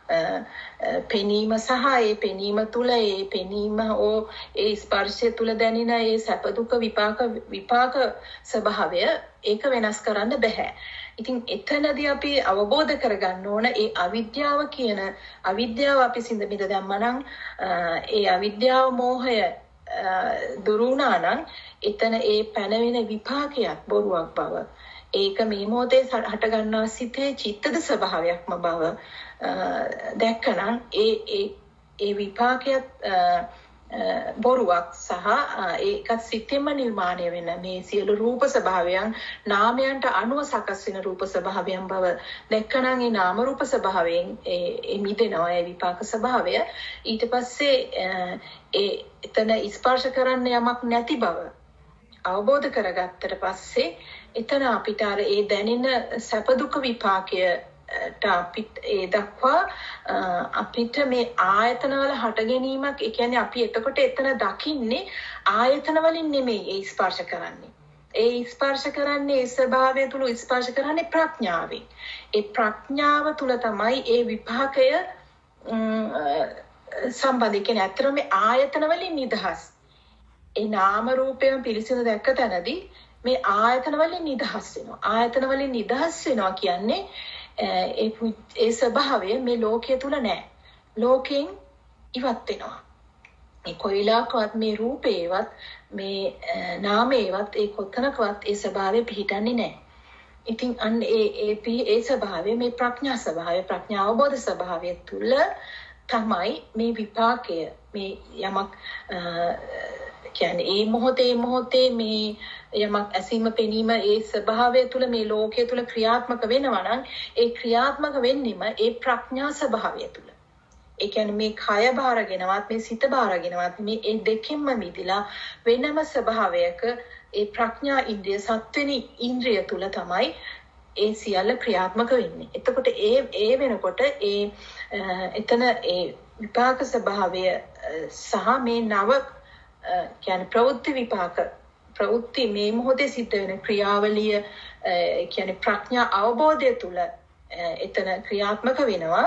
පෙනීම සහ ඒ පෙනීම තුල ඒ පෙනීම ඒ ස්පර්ශය තුල දැනෙන ඒ සැප දුක විපාක ස්වභාවය ඒක වෙනස් කරන්න බෑ. ඉතින් එතනදී අපි අවබෝධ කරගන්න ඕන ඒ අවිද්‍යාව අපි සිඳ මිද දැම්මනම් ඒ අවිද්‍යාව මෝහය දුරු වුණා නම් එතන ඒ පැනවෙන විපාකයක් බොරුවක් බව ඒක මේ මොහොතේ හට ගන්නා සිතේ චිත්තද ස්වභාවයක්ම බව දැක්කනම් ඒ විපාකයක් බොරුවක් සහ ඒකත් සිතෙන්ම නිර්මාණය වෙන මේ සියලු රූප ස්වභාවයන් නාමයන්ට අනුව සකස් වෙන රූප ස්වභාවයන් බව දැක්කනම් ඒ නාම රූප ස්වභාවයෙන් ඒ මිදෙනවා ඒ විපාක ස්වභාවය ඊට පස්සේ එතන ස්පර්ශ කරන්න යමක් නැති බව අවබෝධ කරගත්තට පස්සේ එතන අපිට අර ඒ දැනෙන සැප දුක විපාකයට අපිට ඒ දක්වා අපිට මේ ආයතන වල හට ගැනීමක් ඒ කියන්නේ අපි එතකොට එතන දකින්නේ ආයතන වලින් නෙමෙයි ඒ ස්පර්ශ කරන්නේ. ඒ ස්පර්ශ කරන්නේ ඒ ස්වභාවය තුල ස්පර්ශ කරන්නේ ප්‍රඥාවෙන්. ඒ ප්‍රඥාව තුල තමයි ඒ විපාකය සම්බන්ධ. කියන්නේ අතරම ආයතන වලින් නිදහස්. ඒ නාම රූපයෙන් පිරිසිදු දැක්ක තැනදී මේ ආයතන වලින් නිදහස් වෙනවා. ආයතන වලින් නිදහස් වෙනවා කියන්නේ ඒ ස්වභාවය මේ ලෝකයේ තුල නැහැ. ලෝකෙන් ඉවත් වෙනවා. මේ කොයිලාකවත් මේ රූපේවත් මේ නාමේවත් ඒ කොතනකවත් ඒ ස්වභාවය පිහිටන්නේ නැහැ. ඉතින් අන්න ඒ ස්වභාවය මේ ප්‍රඥා ස්වභාවය ප්‍රඥා අවබෝධ ස්වභාවය තුල තමයි මේ විපාකය මේ යමක් කියන්නේ ඒ මොහොතේ මේ යමක් ඇසීම පෙනීම ඒ ස්වභාවය තුළ මේ ලෝකයේ තුළ ක්‍රියාත්මක වෙනවා නම් ඒ ක්‍රියාත්මක වෙන්නෙම ඒ ප්‍රඥා ස්වභාවය තුළ. ඒ කියන්නේ මේ කය බාරගෙනවත් මේ සිත බාරගෙනවත් මේ ඒ දෙකෙන්ම මිදලා වෙනම ස්වභාවයක ඒ ප්‍රඥා ඉන්ද්‍රිය සත්වෙනි ඉන්ද්‍රිය තුළ තමයි ඒ සියල්ල ක්‍රියාත්මක වෙන්නේ. එතකොට ඒ වෙනකොට එතන ඒ විපාක ස්වභාවය සහ මේ නව කියන්නේ ප්‍රවෘත්ති විපාක ප්‍රවෘත්ති මේ මොහොතේ සිද්ධ වෙන ක්‍රියාවලිය කියන්නේ ප්‍රඥා අවබෝධය තුළ එතන ක්‍රියාත්මක වෙනවා.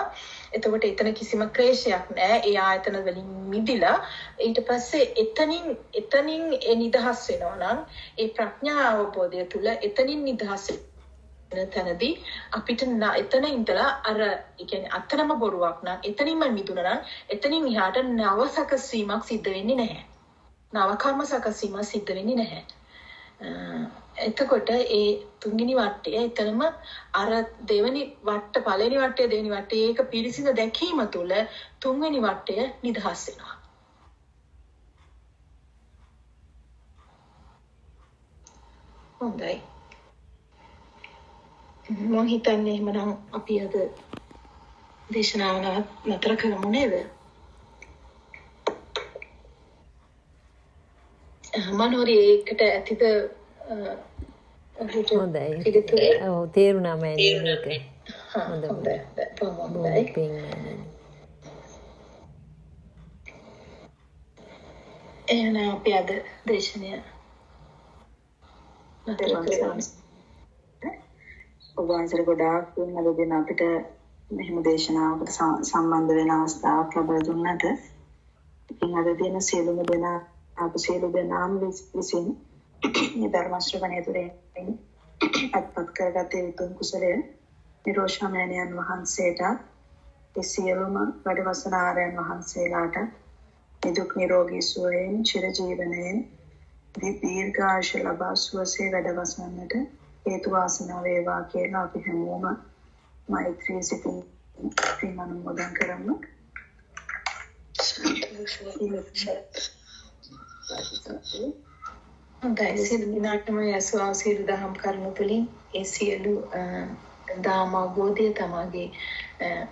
එතකොට එතන කිසිම ක්ලේශයක් නැහැ. ඒ ආයතන වලින් මිදිලා ඊට පස්සේ එතනින් නිදහස් වෙනවා නම් ඒ ප්‍රඥා අවබෝධය තුළ එතනින් නිදහස් වෙන තැනදී අපිට එතන ඉඳලා අර කියන්නේ අතරම බොරුවක් නම් එතනින්ම මිදුණා නම් එතනින් එහාට නව සකස්වීමක් සිද්ධ වෙන්නේ නැහැ. නව කර්ම සකස්වීමක් සිද්ධ වෙන්නේ නැහැ. එතකොට ඒ තුන්වෙනි වටය එතනම අර පළවෙනි වටය දෙවෙනි වටය ඒක පිරිසිදු දැකීම තුළ තුන්වෙනි වටය නිදහස් වෙනවා. හොඳයි. මම හිතන්නේ එහෙමනම් අපි අද දේශනාව නතර කරමු නේද? මනෝරි ඒකට ඇතිද හොඳයි. ඔව් තේරුණා මම මේක. හොඳයි. එහෙනම් අපි අද දේශනය නතර කරමු. ඔබ වහන්සේට ගොඩාක් අද දින අපිට මෙහෙම දේශනාවකට සම්බන්ධ වෙන අවස්ථාවක් ලැබලා දුන්නට ඉතින් අද දින සියලුම දෙනා අප සියලු දෙනාම විසින් මේ ධර්ම ශ්‍රවණය තුළින් අත්පත් කරගත යුතු කුසලය නිරෝෂාමයන්යන් වහන්සේට ඒ සියලුම වැඩවසන ආරයන් වහන්සේලාට නිදුක් නිරෝගී සුවයෙන් චිරජීවනයෙන් දීර්ඝායුෂ ලබා සුවසේ වැඩවසන්නට හේතු වාසනා වේවා කියලා අපි හැමෝම මෛත්‍රී සිතින් පින් අනුමෝදන් කරමු. හොඳයි. සියලු දිනාටම යසවා සියලු දහම් කරුණු තුළින් ඒ සියලු දාම අවබෝධය තමගේ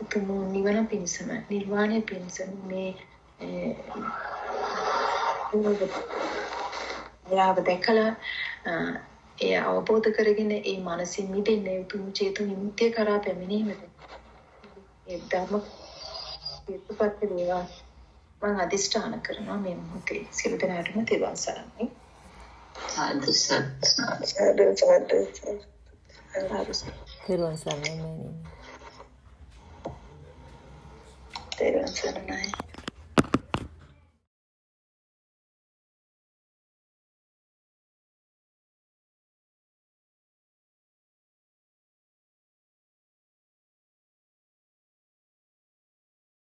උතුම් නිවන පිණිසම නිර්වාණය පිණිසම මේ යාව දැකලා ඒ අවබෝධ කරගෙන ඒ මානසික මිදෙන්න උතුම් චේතු විමුක්තිය කරා පැමිණීමට ඒ ධර්ම පිටපත් වේවා මම අදිෂ්ඨාන කරනවා මේ මොහොතේ සියලු දෙනාටම තෙරුවන් සරණයි. තෙරුවන් සරණයි මෑණියනි. තෙරුවන් සරණයි.